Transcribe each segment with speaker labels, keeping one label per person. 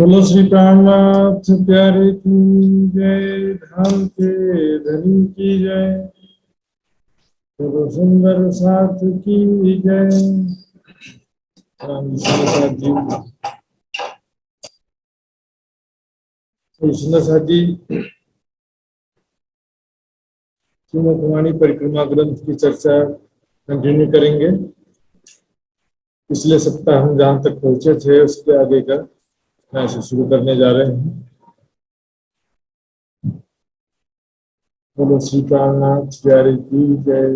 Speaker 1: बोलो श्री प्राणनाथ प्यारे की जय, धाम के धनी की जय, बोलो सुंदर साथ की जय। सुंदर साथ जी श्रीमद् परिक्रमा ग्रंथ की चर्चा कंटिन्यू करेंगे। पिछले सप्ताह हम जहाँ तक पहुंचे थे उसके आगे का यहाँ से शुरू करने जा रहे हैं। बोलो श्री प्राणनाथ प्यारे की जय।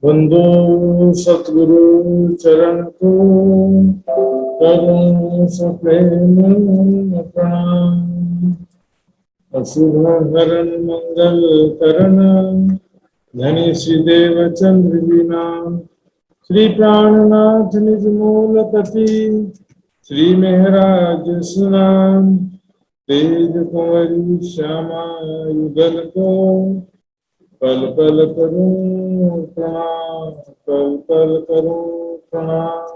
Speaker 1: वंदो सतगुरु चरण को करूं सप्रेम प्रणाम। अशुभ हरण मंगल करण धनी श्रीदेव चंद्र बीना। श्री प्राणनाथ निज मूलपति श्री महराज सुनाम। तेज कुंवरी श्यामा युगल को पल पल करूं प्रणाम, पल पल करूं प्रणाम।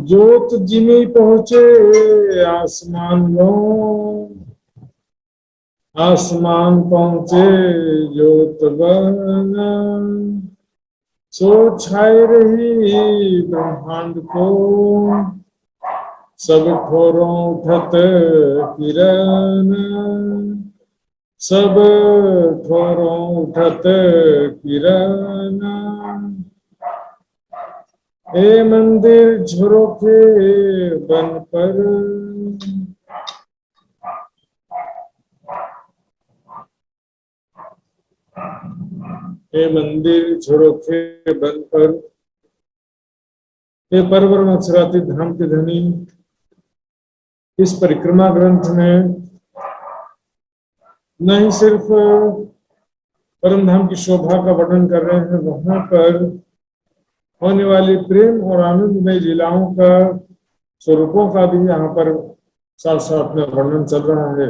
Speaker 1: जोत जिमी पहुंचे आसमान लो, आसमान पहुंचे जोत बना। सो छाई रही ब्रह्मांड को सब ठोरों उठत किरण। सब ठोरों उठत किरण। ए मंदिर झरोखे बन पर, ए मंदिर झरोखे बन पर, हे परवर मत्सराती धाम के धनी। इस परिक्रमा ग्रंथ में न ही सिर्फ परम धाम की शोभा का वर्णन कर रहे हैं, वहां पर होने वाली प्रेम और आनंदमय लीलाओं का, स्वरूपों का भी यहाँ पर साथ साथ में वर्णन चल रहा है।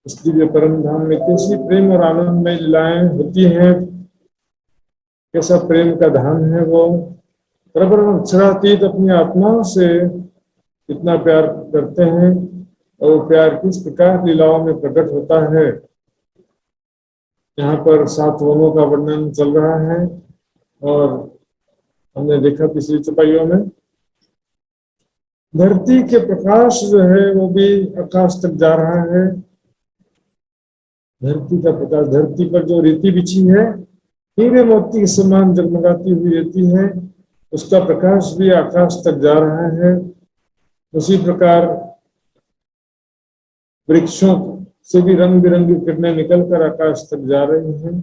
Speaker 1: इसलिए परम धाम में कैसी प्रेम और आनंदमय लीलाएं होती हैं, कैसा प्रेम का धाम है वो। परम अक्षरातीत अपनी आत्माओं से कितना प्यार करते हैं और वो प्यार किस प्रकार लीलाओं में प्रकट होता है। यहाँ पर 7 वनों का वर्णन चल रहा है और हमने देखा पिछली चौपाइयों में धरती के प्रकाश जो है वो भी आकाश तक जा रहा है। धरती का प्रकाश, धरती पर जो रेती बिछी है हीरे मोती के समान जगमगाती हुई रहती है, उसका प्रकाश भी आकाश तक जा रहा है। उसी प्रकार वृक्षों से भी रंग बिरंगी किरणें निकलकर आकाश तक जा रही हैं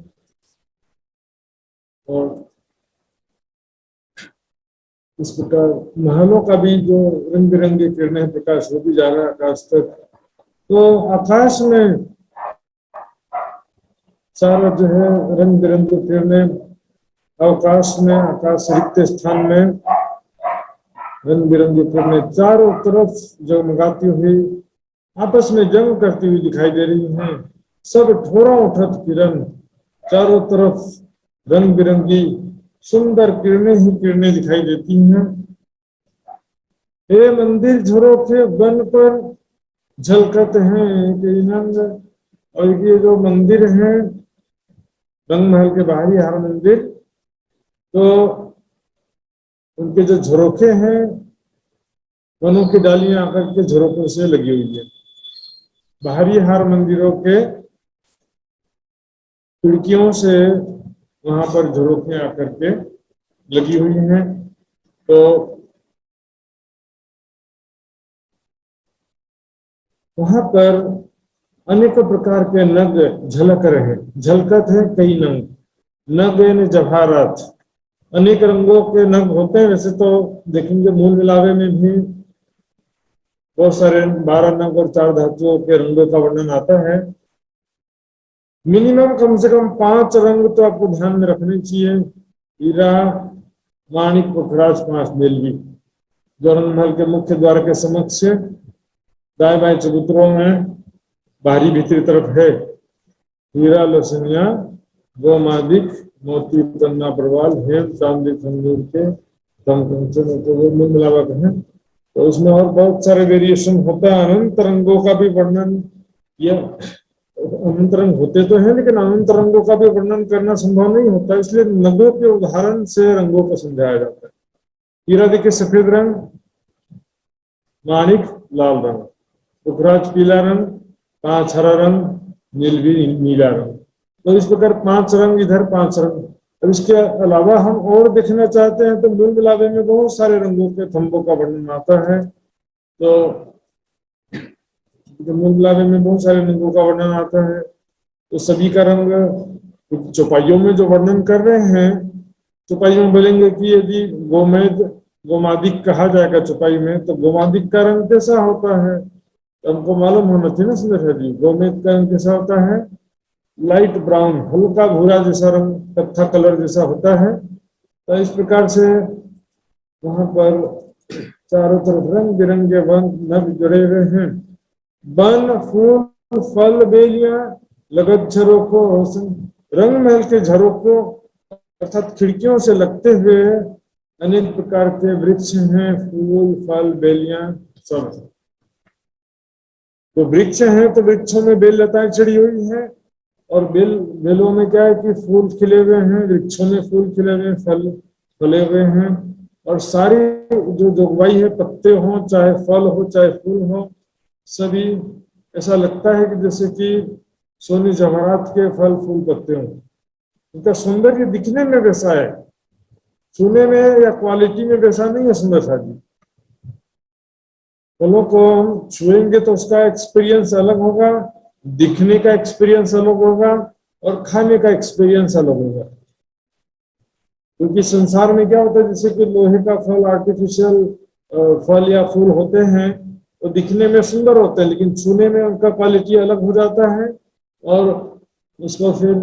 Speaker 1: और इस प्रकार महलों का भी जो रंग बिरंगी किरणें प्रकाश वो भी जा रहा है आकाश तक। तो आकाश में सारा जो है रंग बिरंगी किरणें, अवकाश में, आकाश रिक्त स्थान में रंग बिरंगी किरणें चारों तरफ जगमगाती हुई आपस में जंग करती हुई दिखाई दे रही हैं। सब ठोरा उठत किरण, चारों तरफ रंग बिरंगी सुंदर किरणें ही किरणें दिखाई देती हैं। हे मंदिर झरोखे बन पर झलकत हैं कई नंग। और ये जो मंदिर है रंग महल के बाहरी हार मंदिर, तो उनके जो झरोखे हैं वनों की डालियां आकर के झरोखों से लगी हुई है। बाहरी हार मंदिरों के खिड़कियों से वहां पर झरोखे आकर के लगी हुई हैं। तो वहां पर अनेकों प्रकार के नग झलक रहे, झलकत है कई नंग। नग यानी जवाहरात, अनेक रंगों के नग होते हैं। वैसे तो देखेंगे मूल मिलावे में भी बहुत सारे 12 नग और 4 धातुओं के रंगों का वर्णन आता है। मिनिमम कम से कम 5 रंग तो आपको ध्यान में रखने चाहिए। हीरा, माणिक, पुखराज, 5 बेलवी, जो रंग महल के मुख्य द्वार के समक्ष दाएं बाएं चबूतरों में बाहरी भीतरी तरफ है। हीरा लसनिया गोमादिक मोती तन्ना प्रवाल हेम चांदी खंजूर के मिलावट है। तो उसमें और बहुत सारे वेरिएशन होता है। अनंत रंगों का भी वर्णन किया। अनंत रंग होते तो हैं लेकिन अनंत रंगों का भी वर्णन करना संभव नहीं होता, इसलिए नगों के उदाहरण से रंगों को समझाया जाता है। हीरा देखिए सफेद रंग, माणिक लाल रंग, पुखराज पीला रंग, पांच हरा रंग, नीलवी नीला रंग। तो इस प्रकार 5 रंग इधर 5 रंग। अब इसके अलावा हम और देखना चाहते हैं तो मूल मिलावे में बहुत सारे रंगों के थंबों का वर्णन आता है। तो मूल मिलावे में बहुत सारे रंगों का वर्णन आता है। तो सभी का रंग चौपाइयों में जो वर्णन कर रहे हैं, चौपाइयों में बोलेंगे कि यदि गोमेद गोमादिक कहा जाएगा चौपाई में, तो गोमादिक का रंग कैसा होता है? तो हमको मालूम होना चाहिए ना सुंदर जी। गोमेद का रंग कैसा होता है? लाइट ब्राउन, हल्का भूरा जैसा रंग, कत्था कलर जैसा होता है। तो इस प्रकार से वहां पर चारों तरफ रंग बिरंगे वन नभ जुड़े हुए हैं। वन फूल फल बेलियां लगत झरोखों रंग महल के झरोखों अर्थात खिड़कियों से लगते हुए अनेक प्रकार के वृक्ष हैं, फूल फल बेलियां सब। तो वृक्ष हैं तो वृक्षों में बेल लताएं चढ़ी हुई हैं, और बेलों में क्या है कि फूल खिले हुए हैं, वृक्षों में फूल खिले हुए हैं, फल फले हुए हैं। और सारी जो जोगवाई है, पत्ते हों चाहे फल हो चाहे फूल हो, सभी ऐसा लगता है कि जैसे कि सोने जवाहरात के फल फूल पत्ते हों। उनका सौंदर्य दिखने में वैसा है, छूने में या क्वालिटी में वैसा नहीं है सुंदरता जी। फलों को हम छुएंगे तो उसका एक्सपीरियंस अलग होगा, दिखने का एक्सपीरियंस अलग होगा, और खाने का एक्सपीरियंस अलग होगा। क्योंकि संसार में क्या होता है, जैसे कि लोहे का फल, आर्टिफिशियल फल या फूल होते हैं, वो दिखने में सुंदर होते हैं लेकिन छूने में उनका क्वालिटी अलग हो जाता है। और उसको फिर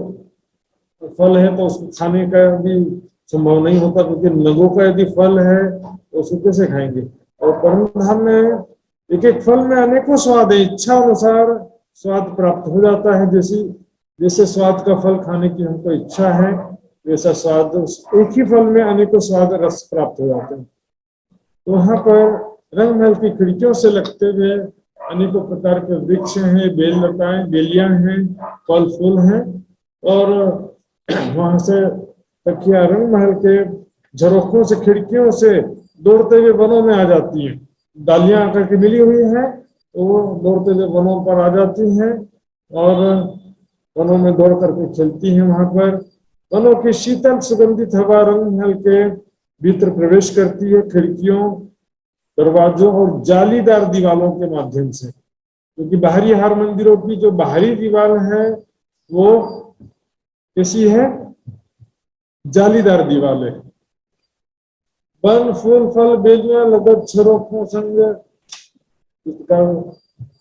Speaker 1: फल है तो उसको खाने का भी संभव नहीं होता, क्योंकि नगों का यदि फल है तो उसको कैसे खाएंगे। और परम धाम में एक एक फल में अनेकों स्वाद है, इच्छा अनुसार स्वाद प्राप्त हो जाता है। जैसे स्वाद का फल खाने की हमको इच्छा है, वैसा स्वाद एक ही फल में अनेकों स्वाद रस प्राप्त हो जाते हैं। तो वहां पर रंग महल की खिड़कियों से लगते हुए अनेकों प्रकार के वृक्ष हैं, बेल लताएं बेलियां हैं, फल फूल हैं। और वहां से तकिया रंग महल के झरोखों से, खिड़कियों से दौड़ते हुए वनों में आ जाती हैं। डालियां आकर के मिली हुई हैं तो वो दौड़ते हुए वनों पर आ जाती हैं और वनों में दौड़ करके खेलती हैं। वहां पर वनों की शीतल सुगंधित हवा रंग महल के भीतर प्रवेश करती है, खिड़कियों दरवाजों और जालीदार दीवारों के माध्यम से। क्योंकि बाहरी हार मंदिरों की जो बाहरी दीवार है वो कैसी है? जालीदार दीवार है। वन फूल फल बेलियां लगत झरोखों संग।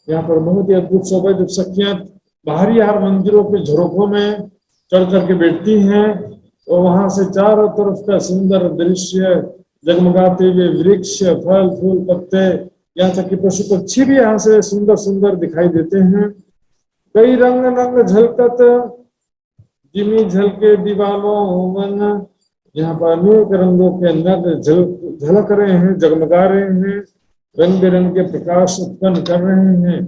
Speaker 1: यहाँ पर बहुत ही अद्भुत शोभा, जब सखियां बाहरी हार मंदिरों के झरोखों में चढ़ करके बैठती हैं तो वहां से चारों तरफ का सुंदर दृश्य, जगमगाते हुए वृक्ष, फल फूल पत्ते, यहाँ तक कि पशु पक्षी भी यहाँ से सुंदर सुंदर दिखाई देते हैं। कई रंग रंग झलकत जिमी झलके दीवालों मन। यहाँ पर अनेक रंगों के नग झलक रहे हैं, जगमगा रहे हैं, रंग बिरंगे प्रकाश उत्पन्न कर रहे हैं।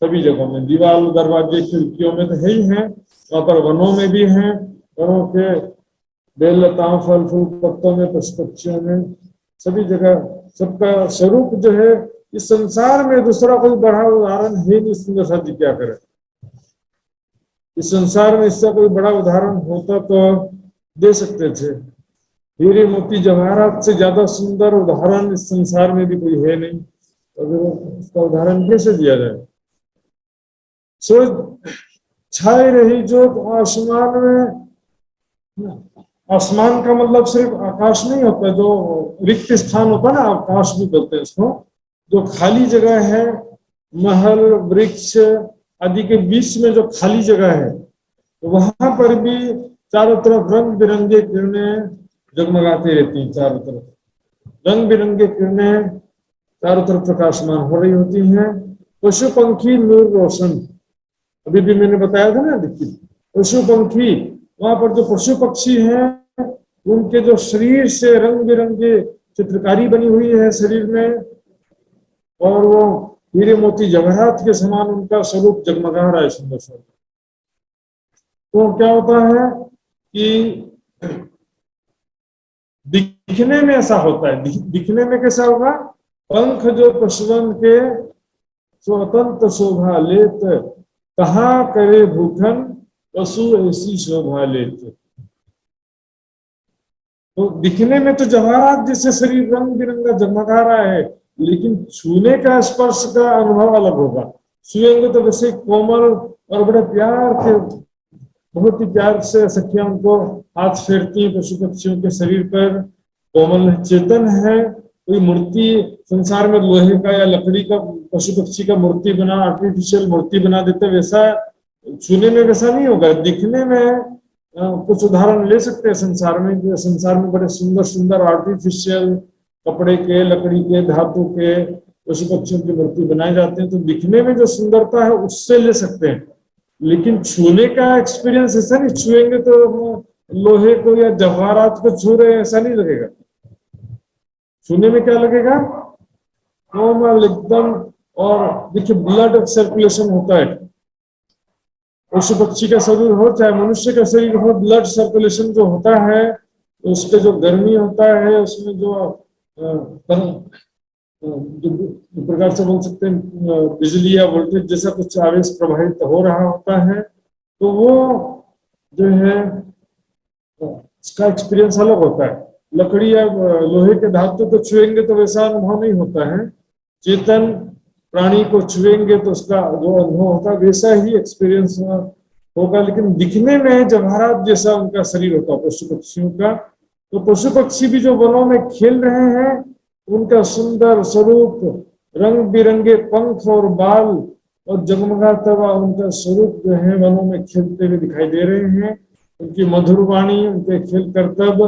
Speaker 1: सभी जगहों में दीवार दरवाजे खिड़कियों में तो है ही है, वहां पर वनों में भी हैं, वनों के बेल लताओं फल फूल पत्तों में, पशु पक्षियों में, सभी जगह सबका स्वरूप जो है इस संसार में दूसरा कोई बड़ा उदाहरण है नहीं। सुंदर सा जी क्या करे, इस संसार में इसका कोई बड़ा उदाहरण होता तो दे सकते थे। हीरे मोती जवाहरात से ज्यादा सुंदर उदाहरण इस संसार में भी कोई है नहीं, तो इसका उदाहरण कैसे दिया जाए। सो छाई रही जो आसमान में, आसमान का मतलब सिर्फ आकाश नहीं होता, जो रिक्त स्थान होता है ना, आकाश भी बोलते हैं इसको। जो खाली जगह है, महल वृक्ष आदि के बीच में जो खाली जगह है, तो वहां पर भी चारों तरफ रंग बिरंगे किरणें जगमगाती रहती हैं चारों तरफ। रंग बिरंगे किरणें चारों तरफ प्रकाशमान हो रही होती हैं। पशु पंखी नूर रोशन, अभी भी मैंने बताया था ना, देखिए पशु पंखी, वहां पर जो पशु पक्षी हैं उनके जो शरीर से रंग बिरंगे चित्रकारी बनी हुई है शरीर में, और वो हीरे मोती जवाहरात के समान उनका स्वरूप जगमगा रहा है सुंदर सा। तो क्या होता है कि दिखने में ऐसा होता है, दिखने में कैसा होगा, पंख जो पशुवन के स्वतंत्र शोभा लेत, कहा करे भूखन पशु ऐसी शोभा लेत। तो दिखने में तो जवाहरात जैसे शरीर रंग बिरंगा जगमगा रहा है, लेकिन छूने का स्पर्श का अनुभव अलग होगा। छुएंगे तो वैसे कोमल और बड़े प्यार के, बहुत ही प्यार से सखियां उनको हाथ फेरती हैं पशु पक्षियों के शरीर पर। कोमल चेतन है, कोई मूर्ति संसार में लोहे का या लकड़ी का पशु पक्षी का मूर्ति बना, आर्टिफिशियल मूर्ति बना देते, वैसा छूने में वैसा नहीं होगा। दिखने में कुछ उदाहरण ले सकते हैं संसार में बड़े सुंदर सुंदर आर्टिफिशियल कपड़े के, लकड़ी के, धातु के पशु पक्षियों की मूर्ति बनाए जाते हैं, तो दिखने में जो सुंदरता है उससे ले सकते हैं। लेकिन छूने का एक्सपीरियंस ऐसा नहीं, छुएंगे तो लोहे को या जवाहरात को छू रहे ऐसा नहीं लगेगा। छूने में क्या लगेगा, नॉर्मल एकदम। और देखिए ब्लड सर्कुलेशन होता है, पशु पक्षी का शरीर हो चाहे मनुष्य का शरीर हो, ब्लड सर्कुलेशन जो होता है उसके जो गर्मी होता है उसमें जो प्रकार से बोल सकते हैं बिजली या वोल्टेज जैसा कुछ आवेश प्रवाहित हो रहा होता है, तो वो जो है उसका एक्सपीरियंस अलग होता है। लकड़ी या लोहे के धातु को छुएंगे तो वैसा अनुभव नहीं होता है, चेतन प्राणी को छुएंगे तो उसका जो अनुभव होता है वैसा ही एक्सपीरियंस होगा। लेकिन दिखने में जवाहरात जैसा उनका शरीर होता है पशु पक्षियों का। तो पशु पक्षी भी जो वनों में खेल रहे हैं, उनका सुंदर स्वरूप, रंग बिरंगे पंख और बाल और जगमगाता हुआ उनका स्वरूप जो है वनों में खेलते हुए दिखाई दे रहे हैं। उनकी मधुर वाणी, उनके खेल करतब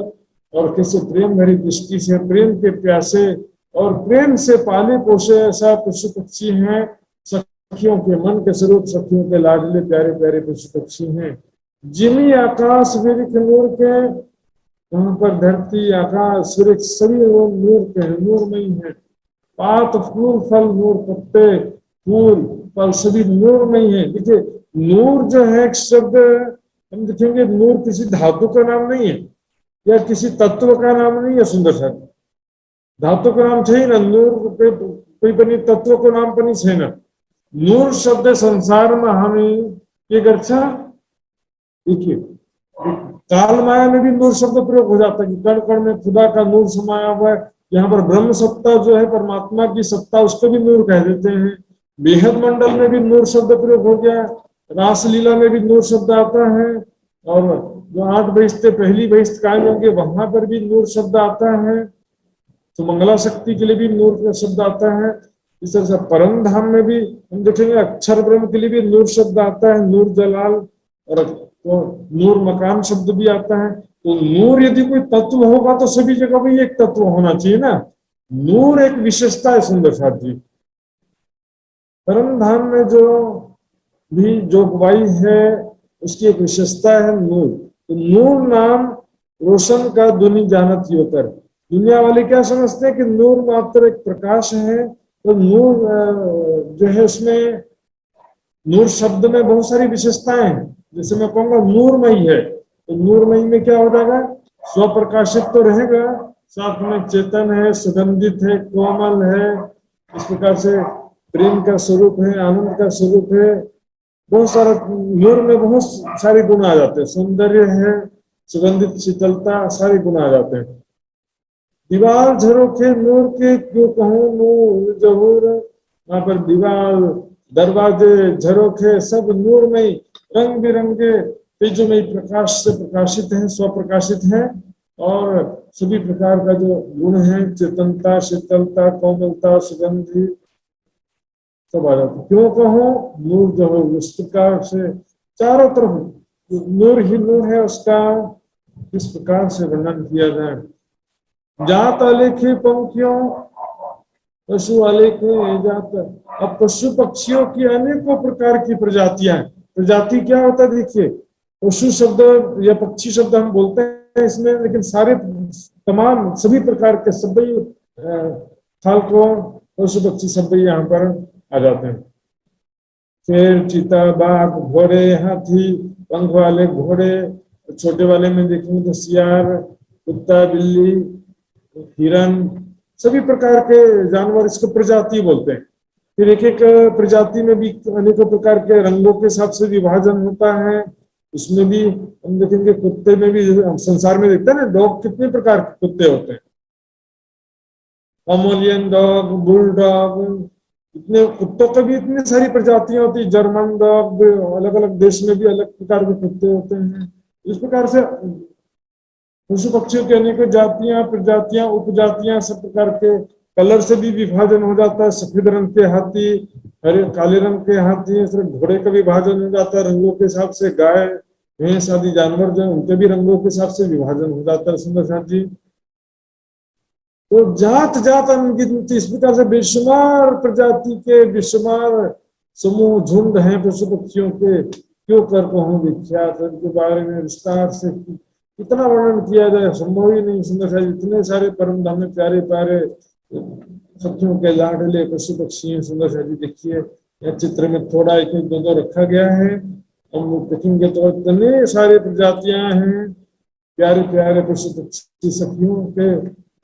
Speaker 1: और किसी प्रेम भरी दृष्टि से, प्रेम के प्यासे और प्रेम से पाले पोसे ऐसा पशु पक्षी हैं। सखियों के मन के स्वरूप, सखियों के लाडले प्यारे प्यारे पशु पक्षी हैं। जिमी आकाश विरिख नूर के, वहां पर धरती आकाश सूर्य सभी वो नूर के हैं, नूरमयी है। पात फूल फल नूर, पत्ते फूल फल सभी नूरमयी है। देखिए नूर जो है एक शब्द हम देखेंगे, नूर किसी धातु का नाम नहीं है या किसी तत्व का नाम नहीं है। सुंदर सा धातु का नाम है ना, नूर कोई बनी तत्व को नाम पनि है ना। नूर शब्द संसार में हमें ये गर्छा, देखिए काल माया में भी नूर शब्द प्रयोग हो जाता है कि कण कण में खुदा का नूर समाया हुआ है। यहाँ पर ब्रह्म सत्ता जो है, परमात्मा की सत्ता, उसको भी नूर कह देते हैं। बेहद मंडल में भी नूर शब्द प्रयोग हो गया, रासलीला में भी नूर शब्द आता है, और जो 8 बहिश्ते पहली बहिश्त कायम होंगे वहां पर भी नूर शब्द आता है। तो मंगला शक्ति के लिए भी नूर का शब्द आता है। इस तरह से परम धाम में भी हम देखेंगे अक्षर ब्रह्म के लिए भी नूर शब्द आता है, नूर जलाल, और तो नूर मकान शब्द भी आता है। तो नूर यदि कोई तत्व होगा तो सभी जगह भी एक तत्व होना चाहिए ना। नूर एक विशेषता है सुंदर साथ जी। परम धाम में जो भी जोगवाई है उसकी एक विशेषता है नूर। तो नूर नाम रोशन का दुनी जानत ही होकर। दुनिया वाले क्या समझते हैं कि नूर मात्र एक प्रकाश है। तो नूर जो है उसमें, नूर शब्द में बहुत सारी विशेषताएं हैं। जैसे मैं कहूंगा नूरमयी है, तो नूरमयी में क्या हो जाएगा, स्वप्रकाशित तो रहेगा, साथ में चेतन है, सुगंधित है, कोमल है, इस प्रकार से प्रेम का स्वरूप है, आनंद का स्वरूप है। बहुत सारा नूर में बहुत सारे गुण आ जाते हैं, सौंदर्य है, सुगंधित, शीतलता, सारे गुण आ जाते हैं। दीवार झरोखे नूर के क्यों कहूं नूर जहूर, वहां पर दीवार, दरवाजे, झरोखे सब नूर में रंग बिरंगे तेजोमय प्रकाश से प्रकाशित है, स्वप्रकाशित है। और सभी प्रकार का जो गुण है, चेतनता, शीतलता, कोमलता, सुगंधि सब आ जाते। क्यों कहूं नूर जहूर, इस प्रकार से चारों तरफ नूर ही नूर है, उसका किस प्रकार से वर्णन किया जाए। जात अलेखे पंखियों पशु अलेखे जात। अब पशु पक्षियों की अनेकों प्रकार की प्रजातियां हैं। प्रजाति क्या होता है देखिए, पशु शब्द या पक्षी शब्द हम बोलते हैं इसमें, लेकिन सारे तमाम सभी प्रकार के सभी खालकों पशु पक्षी सभी यहाँ पर आ जाते हैं। शेर, चीता, बाघ, घोड़े, हाथी, पंख वाले घोड़े, छोटे वाले में देखेंगे तो सियार, कुत्ता, बिल्ली, हिरन, सभी प्रकार के जानवर, इसको प्रजाति बोलते हैं। फिर एक एक प्रजाति में भी अनेकों प्रकार के रंगों के हिसाब से विभाजन होता है। इसमें भी हम देखेंगे, कुत्ते में भी हम संसार में देखते हैं ना, डॉग कितने प्रकार के कुत्ते होते हैं, अमोलियन डॉग, बुल डॉग, इतने कुत्तों की भी इतनी सारी प्रजातियां होती है। जर्मन डॉग, अलग अलग देश में भी अलग प्रकार के कुत्ते होते हैं। इस प्रकार से पशु पक्षियों की अनेक जातियां, प्रजातियां, उपजातियां, सब प्रकार के कलर से भी विभाजन हो जाता है। सफेद रंग के हाथी, हरे काले रंग के हाथी, सिर्फ घोड़े का विभाजन हो जाता है रंगों के हिसाब से। गाय, भैंस आदि जानवर जो उनके भी रंगों के हिसाब से विभाजन हो जाता है। सुंदर साथ जी, तो जात जात अनगिनत, इस प्रकार से बेशुमार प्रजाति के बेशुमार समूह झुंड हैं पशु पक्षियों के। क्यों कर कहूं विख्यात, उनके बारे में विस्तार से कितना वर्णन किया जाए, संभव ही नहीं। सुंदर साथ, इतने सारे परम धाम में प्यारे प्यारे सखियों के लाडले पशु पक्षी हैं। सुंदर साथ जी देखिए, यह चित्र में थोड़ा एक एक दो दो रखा गया है। हम देखेंगे तो इतने सारे प्रजातियां हैं, प्यारे प्यारे पशु पक्षी सखियों के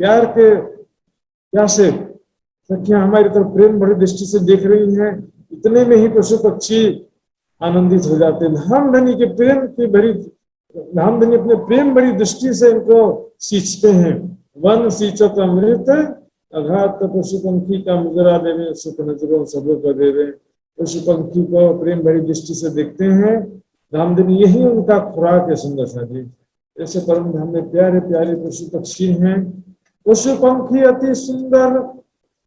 Speaker 1: प्यार के प्यासे सखियां हमारी तरफ प्रेम भरी दृष्टि से देख रही हैं। इतने में ही पशु पक्षी आनंदित हो जाते हैं। धामधनी के प्रेम की भरी, धामधनी अपने प्रेम भरी दृष्टि से इनको सींचते हैं। वन सींचत अमृत अघात पशु पंखी का मुजरा देवे, सुख नजरों सबों को देवे। पशु पंखी को प्रेम भरी दृष्टि से देखते हैं। धामधनी यही उनका खुराक है। सुंदर सा जी, ऐसे परम धाम में प्यारे प्यारे पशु पक्षी हैं। पशु पंखी अति सुंदर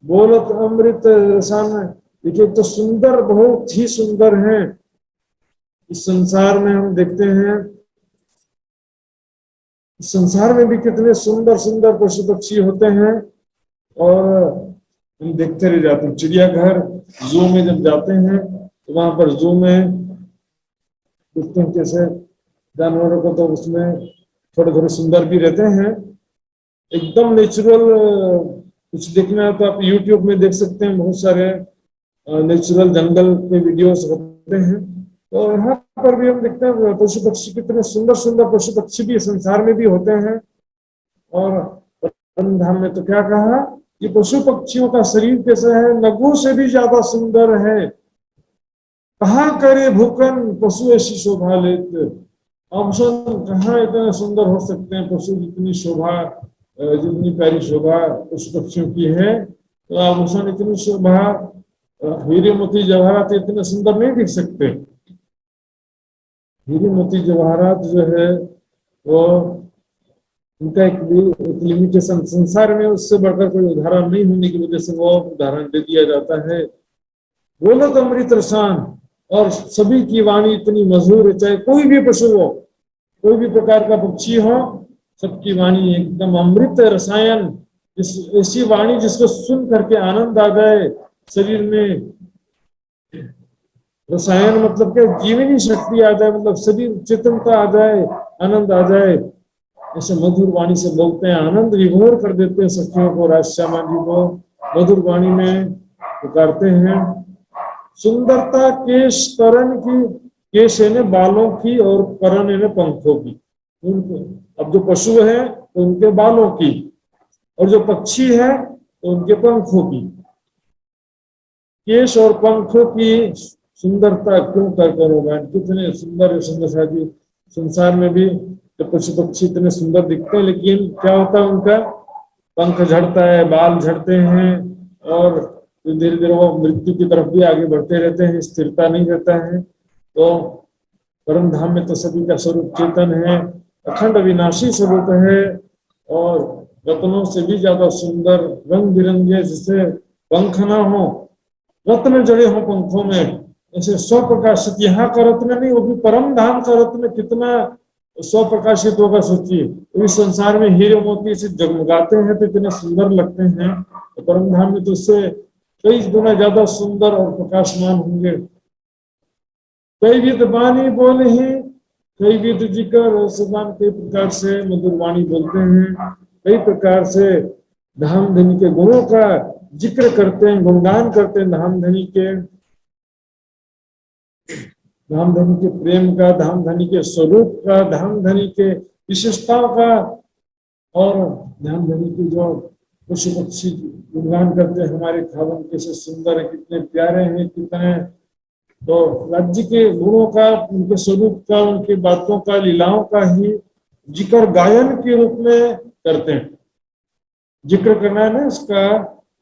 Speaker 1: बोलत अमृत रसान। देखिए, तो सुंदर, बहुत ही सुंदर हैं। इस संसार में हम देखते हैं, इस संसार में भी कितने सुंदर सुंदर पशु पक्षी होते हैं, और हम देखते रह जाते हैं। चिड़ियाघर, जू में जब जाते हैं तो वहां पर जू में देखते हैं कैसे जानवरों को, तो उसमें थोड़े थोड़े सुंदर भी रहते हैं। एकदम नेचुरल कुछ देखना है तो आप यूट्यूब में देख सकते हैं, बहुत सारे नेचुरल जंगल के वीडियोस होते हैं। तो यहाँ पर भी हम देखते हैं पशु पक्षी, कितने सुंदर सुंदर पशु पक्षी भी संसार में भी होते हैं। और परम धाम में तो क्या कहा, ये पशु पक्षियों का शरीर कैसा है, नगु से भी ज्यादा सुंदर है। कहाँ करे भूखन पशु ऐसी शोभा लेत। आभूषण कहाँ इतने सुंदर हो सकते हैं पशु, जितनी शोभा, जितनी प्यारी शोभा पशु पक्षियों की है। तो आभूषण इतनी शोभा, हीरे मोती जवाहरात इतने सुंदर नहीं दिख सकते। हीरे मोती जवाहरात जो है वो उनका एक लिमिटेशन संसार में, उससे बढ़कर कोई उदाहरण नहीं होने की वजह से वो उदाहरण दे दिया जाता है। बोलत अमृत रसान, और सभी की वाणी इतनी मधुर है, चाहे कोई भी पशु हो, कोई भी प्रकार का पक्षी हो, सबकी वाणी एकदम अमृत रसायन, ऐसी वाणी जिसको सुन करके आनंद आ जाए शरीर में। रसायन मतलब क्या, जीवनी शक्ति आ जाए, मतलब शरीर चेतनता आ जाए, आनंद आ जाए। ऐसे मधुर वाणी से बोलते हैं, आनंद विभोर कर देते हैं सखियों को, राजश्यामा जी को मधुर वाणी में पुकारते हैं। सुंदरता केश करण की, केश है बालों की, और करण है पंखों की। अब जो पशु है तो उनके बालों की, और जो पक्षी है तो उनके पंखों की। केश और पंखों की सुंदरता क्यों कर करोगे, कितने सुंदर सुंदर साथी। संसार में भी तो पशु पक्षी इतने सुंदर दिखते हैं, लेकिन क्या होता है, उनका पंख झड़ता है, बाल झड़ते हैं, और धीरे धीरे वो मृत्यु की तरफ भी आगे बढ़ते रहते हैं, स्थिरता नहीं रहता है। तो परम धाम में तो सभी का स्वरूप चेतन है, अखंड विनाशी स्वरूप है, और रत्नों से भी ज्यादा सुंदर, रंग बिरंगे, जिससे पंख ना हो, रत्न जड़े हो पंखों में, ऐसे 100 प्रकाशित। यहाँ का रत्न नहीं, वो भी परम धाम का रत्न कितना स्वप्रकाशित होगा। सोचिए इस संसार में हीरे मोती से जगमगाते हैं तो इतने सुंदर लगते हैं, तो परम धाम में तो उससे कई गुना ज्यादा सुंदर और प्रकाशमान होंगे। कई विध वाणी बोले हैं, कई विध जिक्र सुबान, कई प्रकार से मधुर वाणी बोलते हैं, कई प्रकार से धाम धनी के गुणों का जिक्र करते हैं, गुणगान करते हैं धाम धनी के, धाम धनी के प्रेम का, धाम धनी के स्वरूप का, धाम धनी के विशेषताओं का, और धाम धनी की जो पशु पक्षी गुणगान करते हैं, हमारे खावन कैसे सुंदर है, कितने प्यारे हैं, कितने, तो राज्य के गुणों का, उनके स्वरूप का, उनकी बातों का, लीलाओं का ही जिक्र गायन के रूप में करते हैं। जिक्र करना है ना, उसका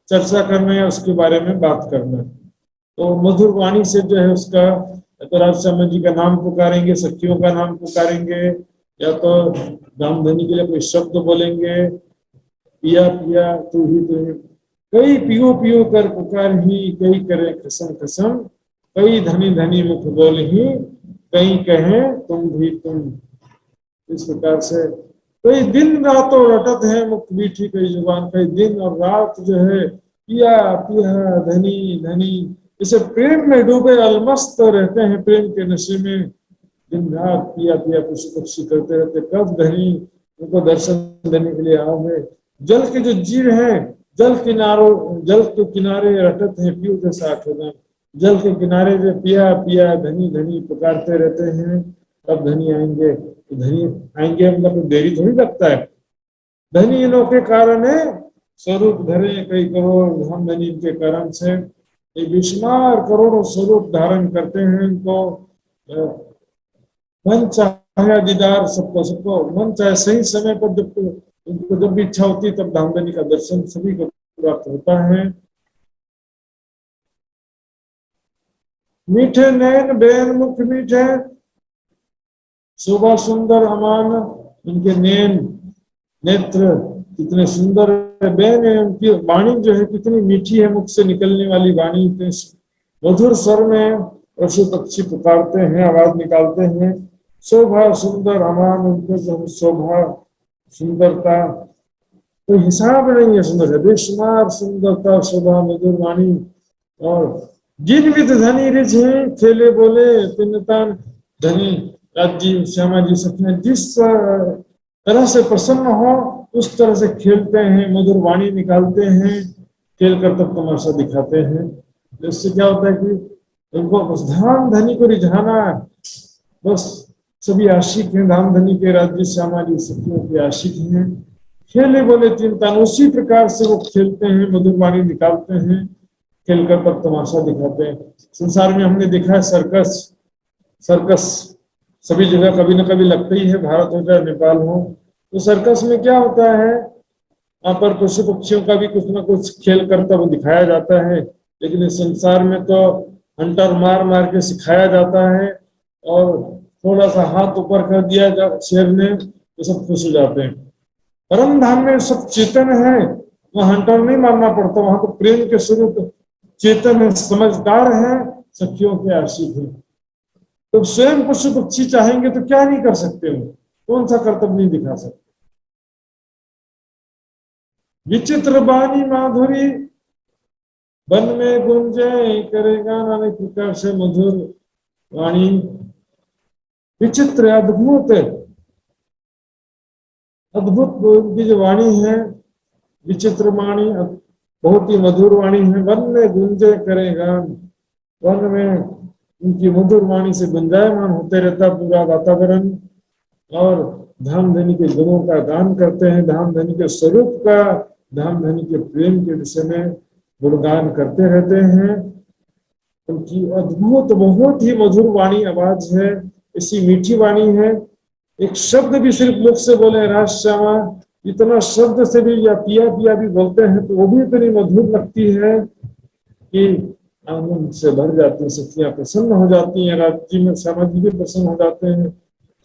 Speaker 1: चर्चा करना है, उसके बारे में बात करना है। तो मधुर वाणी से जो है उसका, तो राजश्याम जी का नाम पुकारेंगे, सखियों का नाम पुकारेंगे, या तो धामधनी के लिए कोई शब्द बोलेंगे, पिया पिया तू ही तू ही, कई पियो पियो कर पुकार ही, कई करे खसम खसम, कई धनी धनी मुख बोल ही, कई कहे तुम भी तुम। इस प्रकार से कई दिन रातों रटत है मुख मीठी कई जुबान, कई दिन और रात जो है पिया पिया धनी धनी, इसे प्रेम में डूबे अलमस्त रहते हैं, प्रेम के नशे में दिन रात पिया पिया पशु पक्षी करते रहते, कब धनी उनको दर्शन देने के लिए आओगे। जल के जो जीव हैं, जल के किनारे रटत है पीऊ जैसा आठों, जल के किनारे जो पिया पिया धनी धनी पुकारते रहते हैं, कब धनी आएंगे। तो धनी आएंगे मतलब देरी थोड़ी लगता है। धनी इनों के कारण है, स्वरूप धरे कई करोड़, हम धनी इनके कारण से बेशुमार करोड़ों स्वरूप धारण करते हैं। इनको मन चाहे दीदार सबको सबको, मन चाहे सही समय पर, जब उनको जब भी इच्छा होती है तब धामधनी का दर्शन सभी को प्राप्त होता है। मीठे नैन बैन मुख मीठे, शोभा सुंदर अमान, उनके नैन नेत्र कितने सुंदर है, बैन है उनकी वाणी जो है कितनी मीठी है, मुख से निकलने वाली वाणी इतने मधुर स्वर में पशु पक्षी पुकारते हैं, आवाज निकालते हैं। शोभा सुंदर अमान, उनके जो शोभा सुंदरता कोई हिसाब नहीं है, सुंदर बेशुमार सुंदरता, शोभा, मधुर वाणी। और जिन विध धनी रिझ खेले बोले तिनतान, धनी राज्य श्यामा जी सखियां जिस तरह से प्रसन्न हो उस तरह से खेलते हैं, मधुर वाणी निकालते हैं, खेल कर तब तमाशा दिखाते हैं। इससे क्या होता है कि उनको बस धाम धनी को रिझाना, बस सभी आशिक हैं धाम धनी के, राज्य श्यामा जी सखियों के आशिक हैं। खेले बोले चिंतन, उसी प्रकार से वो खेलते हैं, मधुर वाणी निकालते हैं, खेलकर तब तमाशा दिखाते हैं। संसार में हमने देखा है सर्कस, सर्कस सभी जगह कभी न कभी लगता ही है, भारत हो चाहे नेपाल हो। तो सर्कस में क्या होता है, वहां पर पशु पक्षियों का भी कुछ न कुछ खेल करता वो दिखाया जाता है, लेकिन इस संसार में तो हंटर मार मार के सिखाया जाता है, और थोड़ा सा हाथ ऊपर कर दिया शेर ने तो सब खुश हो जाते हैं। परम धाम में सब चेतन है, वहां हंटर नहीं मारना पड़ता, वहां तो प्रेम के स्वरूप चेतन है, समझदार है, सखियों के आशिक है। तो स्वयं पशु पक्षी चाहेंगे तो क्या नहीं कर सकते हो, कौन सा कर्तव्य नहीं दिखा सकते। विचित्र बानी माधुरी वन में गुंजे करेगा, नाना प्रकार से मधुर वाणी, विचित्र अद्भुत अद्भुत उनकी जो वाणी है, विचित्र वाणी, बहुत ही मधुर वाणी है। वन में गुंजे करेगा, वन में उनकी मधुर वाणी से गुंजायमान होते रहता पूरा वातावरण, और धामधनी के गुणों का गान करते हैं, धामधनी के स्वरूप का, धामधनी के प्रेम के विषय में गुणगान करते रहते हैं। उनकी अद्भुत बहुत ही मधुर वाणी आवाज है, ऐसी मीठी वाणी है, एक शब्द भी सिर्फ मुख से बोले राज श्यामा, इतना शब्द से भी या पिया पिया भी बोलते हैं तो वो भी इतनी मधुर लगती है कि आनंद से भर जाती है, सखियां प्रसन्न हो जाती हैं, राज्य में श्यामा जी भी प्रसन्न हो जाते हैं।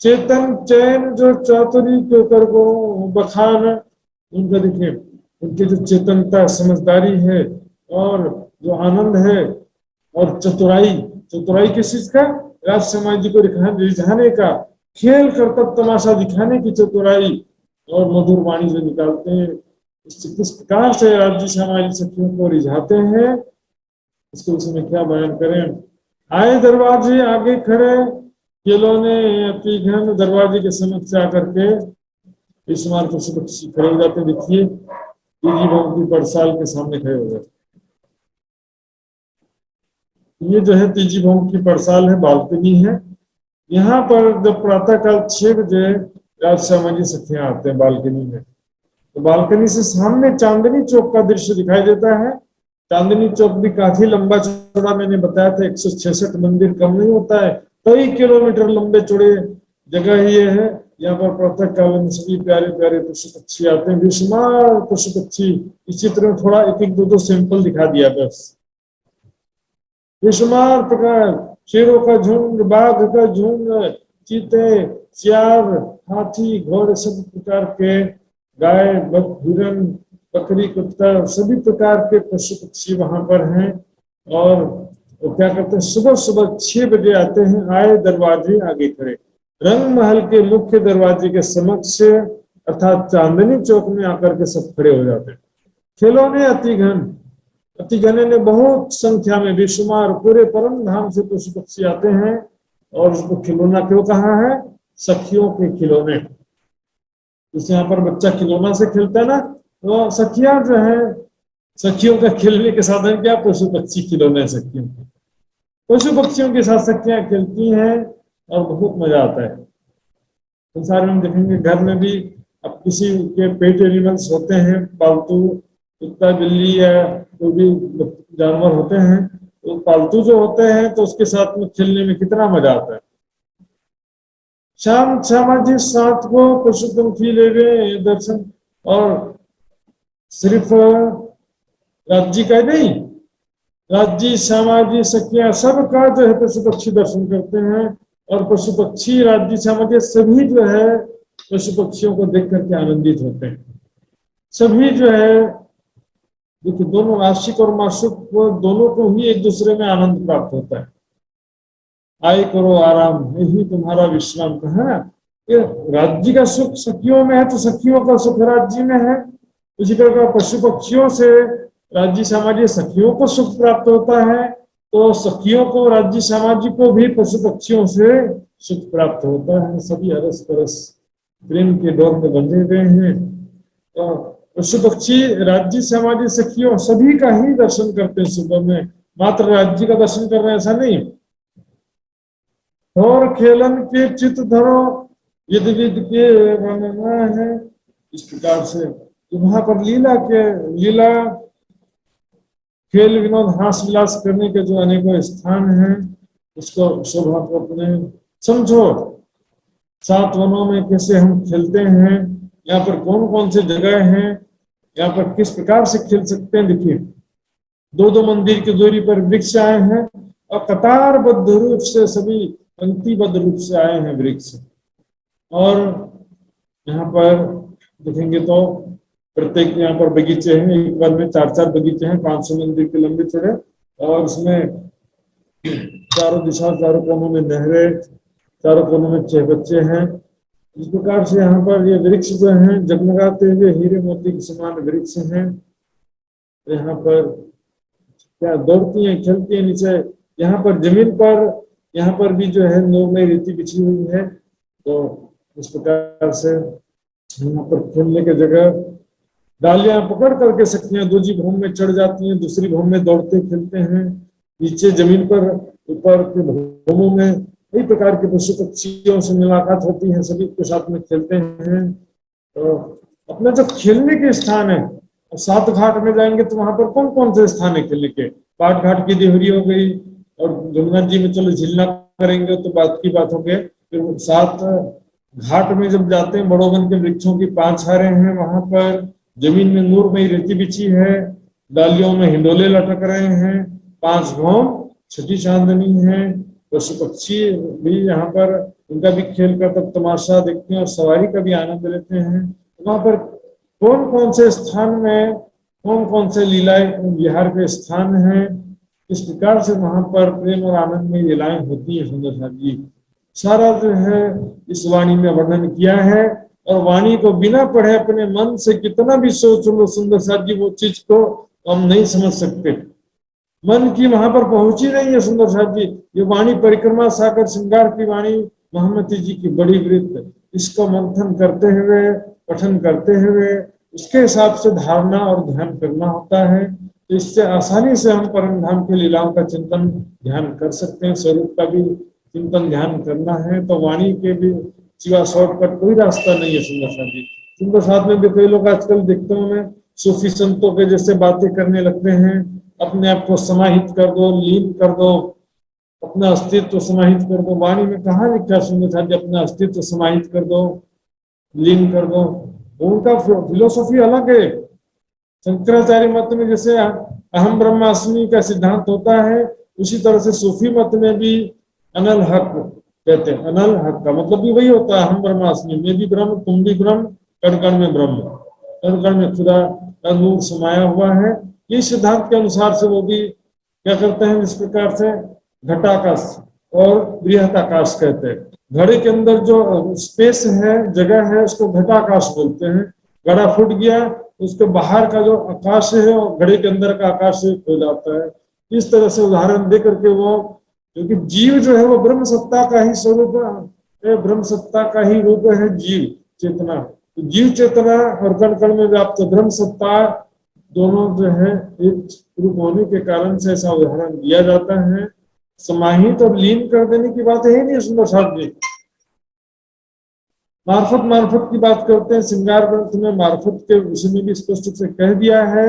Speaker 1: चेतन चैन जो चातुरी के कर को बखान, उनका देखिए उनकी जो चेतनता समझदारी है और जो आनंद है, और चतुराई, चतुराई किस चीज का, राज समाज जी को रिझाने का, खेल कर तब तमाशा दिखाने की चतुराई और मधुर वाणी जो निकालते हैं, इससे किस प्रकार से राज्य समाज सखियों को रिझाते हैं, इसके विषय में क्या बयान करें। आए दरवाजे आगे खड़े, खिलौने अति घन, दरवाजे के समक्ष आकर के बेशुमार पशु पक्षी खड़े हो जाते हैं। देखिए तीजी भवन की पड़साल के सामने खड़े हो गए। ये जो है तीजी भवन की पड़साल है, बालकनी है। यहाँ पर जब प्रातः काल 6 बजे राजश्यामा जी सखियां आते हैं बालकनी में, तो बालकनी से सामने चांदनी चौक का दृश्य दिखाई देता है। चांदनी चौक भी काफी लंबा चौड़ा, मैंने बताया था 166 मंदिर कम नहीं होता है, कई किलोमीटर लंबे चौड़े जगह ये है। यहाँ पर प्रातः काल में सभी प्यारे प्यारे पशु पक्षी आते हैं, बेशुमार पशु पक्षी। इस चित्र में थोड़ा एक एक दो सैंपल दिखा दिया बस। बेशुमार प्रकार, शेरों का झुंड, बाघ का झुंड, चीते, सियार, हाथी, घोड़े, सब प्रकार के, गाय, हिरण, बकरी, कुत्ता, सभी प्रकार के पशु पक्षी वहां पर हैं। और वो क्या करते हैं, सुबह सुबह 6 बजे आते हैं। आए दरवाजे आगे खड़े, रंग महल के मुख्य दरवाजे के समक्ष अर्थात चांदनी चौक में आकर के सब खड़े हो जाते हैं। खिलौने अति घन, अति घने ने बहुत संख्या में बेशुमार पूरे परम धाम से पशु पक्षी आते हैं। और उसको खिलौना क्यों कहा है, सखियों के खिलौने। जैसे यहाँ पर बच्चा खिलौना से खेलता है ना, तो सखियां जो है, सखियों का खेलने के साधन क्या, पशु पक्षी खिलौने सखियों के। पशु पक्षियों के साथ सखियां खेलती हैं और बहुत मजा आता है। संसार में देखेंगे घर में भी, अब किसी के पेट एनिमल्स होते हैं, पालतू कुत्ता बिल्ली या कोई भी जानवर होते हैं, तो पालतू जो होते हैं तो उसके साथ में खेलने में कितना मजा आता है। शाम श्यामाजी साथ को पशु पंखी ले गए दर्शन, और सिर्फ राज्य का नहीं, राज्य श्यामाजी सखिया सबका जो है पशु पक्षी दर्शन करते हैं। और पशु पक्षी राज्य श्यामाजी सभी जो है पशु पक्षियों को देख करके आनंदित होते हैं। सभी जो है, देखिए दोनों आशिक और माशूक को, दोनों को ही एक दूसरे में आनंद प्राप्त होता है। आए करो आराम, यही तुम्हारा विश्राम का है ना। ये राज्य का सुख सखियों में है, तो सखियों का सुख राज्य में है। उसी प्रकार पशु पक्षियों से राज्य सामाजिक सखियों को सुख प्राप्त होता है, तो सखियों को राज्य सामाजिक को भी पशु पक्षियों से सुख प्राप्त होता है। सभी अरस परस प्रेम के डोर में बंधे हुए हैं। तो पशु पक्षी राज्य सामाजिक सखियों सभी का ही दर्शन करते हैं सुबह में, मात्र राज्य का दर्शन कर रहे हैं ऐसा नहीं। और खेलन के चित धरो, यदि विद के वर्णना है। इस प्रकार से वहां पर लीला खेल विनोद हास विलास करने के जो अनेकों स्थान हैं, उसको शोभा को अपने समझो। 7 वनों में कैसे हम खेलते हैं, यहाँ पर कौन कौन से जगह हैं, यहाँ पर किस प्रकार से खेल सकते हैं। देखिए 2-2 मंदिर की दूरी पर वृक्ष आए हैं, और कतारबद्ध रूप से सभी पंक्तिबद्ध रूप से आए हैं वृक्ष। और यहाँ पर देखेंगे तो प्रत्येक यहाँ पर बगीचे हैं, एक बार में 4-4 बगीचे हैं, 500 मंदिर के लंबे चौड़े। और उसमें चारों दिशा, चारों कोनों में नहरें, चारों कोनों में चहबच्चे हैं। इस प्रकार से यहाँ पर ये वृक्ष जो हैं जगमगाते हुए हीरे मोती के समान वृक्ष हैं। यहाँ पर क्या दौड़ती हैं, खेलती हैं नीचे। यहाँ पर जमीन पर, यहाँ पर भी जो है नूरमय रेती बिछी हुई है। तो इस प्रकार से यहाँ पर खेलने की जगह, डालियां पकड़ करके सखियां दूसरी भूमि में चढ़ जाती हैं, दूसरी भूमि में दौड़ते खेलते हैं। नीचे जमीन पर, ऊपर के भूमों में कई प्रकार के पशु पक्षियों से मुलाकात होती है, सभी के साथ में खेलते हैं। तो अपना जो खेलने के स्थान है, 7 घाट में जाएंगे तो वहां पर कौन कौन से स्थान है खेलने के। 8 घाट की देहरी हो गई, और जमुना जी में चलो झीलना करेंगे तो बात की बात हो गई। फिर 7 घाट में जब जाते हैं, बड़ोवन के वृक्षों की 5 हारें हैं, वहां पर जमीन में नूरमयी रेती बिछी है, डालियों में हिंडोले लटक रहे हैं, 5 घोम, छठी चांदनी है। पशु पक्षी भी यहाँ पर, उनका भी खेल का तब तमाशा देखते हैं और सवारी का भी आनंद लेते हैं। वहां पर कौन कौन से स्थान में कौन कौन से लीलाएं विहार के स्थान हैं, इस प्रकार से वहां पर प्रेम और आनंद में लीलाएं होती है। सुंदर साथ जी सारा जो है इस वाणी में वर्णन किया है। और वाणी को बिना पढ़े अपने मन से कितना भी सोच लो सुंदर साथ जी, वो चीज को हम नहीं समझ सकते। मन की वहां पर पहुंची नहीं है सुंदर साथ जी। ये वाणी परिक्रमा सागर श्रृंगार की वाणी महामती जी की बड़ी वृत्त, इसको मंथन करते हुए, पठन करते हुए, उसके हिसाब से धारणा और ध्यान करना होता है। तो इससे आसानी से हम परम धाम की लीलाओं का चिंतन ध्यान कर सकते हैं। स्वरूप का भी चिंतन ध्यान करना है तो वाणी के भी सिवा शॉर्टकट कोई रास्ता नहीं है सुंदर साथ जी। सुंदर साथ में भी कई लोग आजकल देखते हूँ मैं, सूफी संतों के जैसे बातें करने लगते हैं। अपने आप को समाहित कर दो, लीन कर दो, अपना अस्तित्व समाहित कर दो। वाणी में कहाँ लिखा सुंदर साथ जी अपना अस्तित्व समाहित कर दो, लीन कर दो? उनका फिलोसॉफी अलग है। शंकराचार्य मत में जैसे अहम ब्रह्मास्मि का सिद्धांत होता है, उसी तरह से सूफी मत में भी अनल हक कहते हैं। अनल हक का मतलब भी वही होता है, अहम ब्रह्मास्मि, मैं भी ब्रह्म, तुम भी ब्रह्म, कण कण में ब्रह्म, कण कण में खुदा का नूर समाया हुआ है। इस सिद्धांत के अनुसार से वो भी क्या करते हैं, इस प्रकार से घटाकाश और बृहदाकाश कहते हैं। घड़े के अंदर जो स्पेस है, जगह है, उसको घटाकाश बोलते हैं। घड़ा फूट गया, उसके बाहर का जो आकाश है वो घड़े के अंदर का आकाश से खो जाता है। इस तरह से उदाहरण दे करके वो, क्योंकि जीव जो है वो ब्रह्म सत्ता का ही स्वरूप है, ब्रह्म सत्ता का ही रूप है जीव चेतना। तो जीव चेतना और कण कण में व्याप्त ब्रह्म सत्ता दोनों जो है एक रूप होने के कारण से ऐसा उदाहरण दिया जाता है। समाहित और लीन कर देने की बात है नहीं सुंदर साहब जी। मार्फत मार्फत की बात करते हैं, श्रृंगार ग्रंथ में मार्फत के विषय में भी स्पष्ट रूप से कह दिया है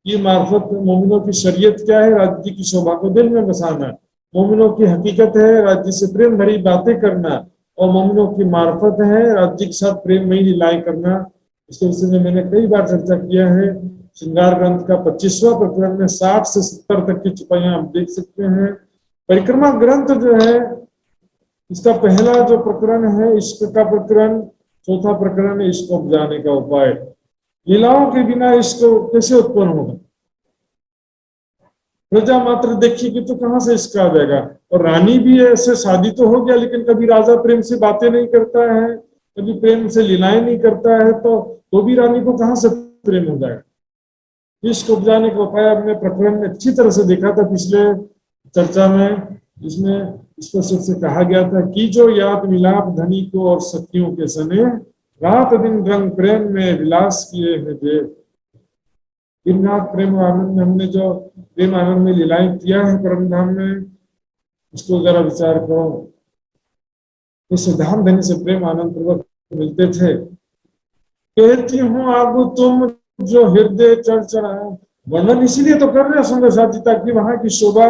Speaker 1: कि मार्फत मोमिनों की शरीयत क्या है, राज्य की शोभा को दिल में बसाना। मोमिनों की हकीकत है राज्य से प्रेम भरी बातें करना, और मोमिनों की मार्फत है राज्य के साथ प्रेम में लीलाएं करना। इसके विषय में मैंने कई बार चर्चा किया है। श्रृंगार ग्रंथ का 25वां प्रकरण में 60 से 70 तक की चुपाइयां आप देख सकते हैं। परिक्रमा ग्रंथ जो है, इसका पहला जो प्रकरण है इश्क का प्रकरण, चौथा प्रकरण है इश्क उपजाने का उपाय। लीलाओं के बिना इश्क कैसे उत्पन्न होगा? प्रजा मात्र देखिएगी तो कहां से इश्क आ जाएगा? और रानी भी ऐसे, शादी तो हो गया लेकिन कभी राजा प्रेम से बातें नहीं करता है, कभी प्रेम से लीलाएं नहीं करता है, तो भी रानी को कहां से प्रेम हो जाएगा? इश्क उपजाने का उपाय हमने प्रकरण में अच्छी तरह से देखा था पिछले चर्चा में। इसमें स्पष्ट से कहा गया था कि जो याद मिलाप धनी को और सखियों के सने, रात दिन रंग प्रेम में विलास किए हैं जे। दिन रात प्रेम आनंद में हमने जो प्रेम आनंद में लीलाएं किया है परम धाम में, उसको जरा विचार करो। इस धाम धनी से प्रेम आनंद पूर्वक मिलते थे। कहती हूँ अब तुम जो हृदय चर्चा, वर्णन इसीलिए तो कर रहे हैं सुंदर साथी, ताकि वहां की शोभा,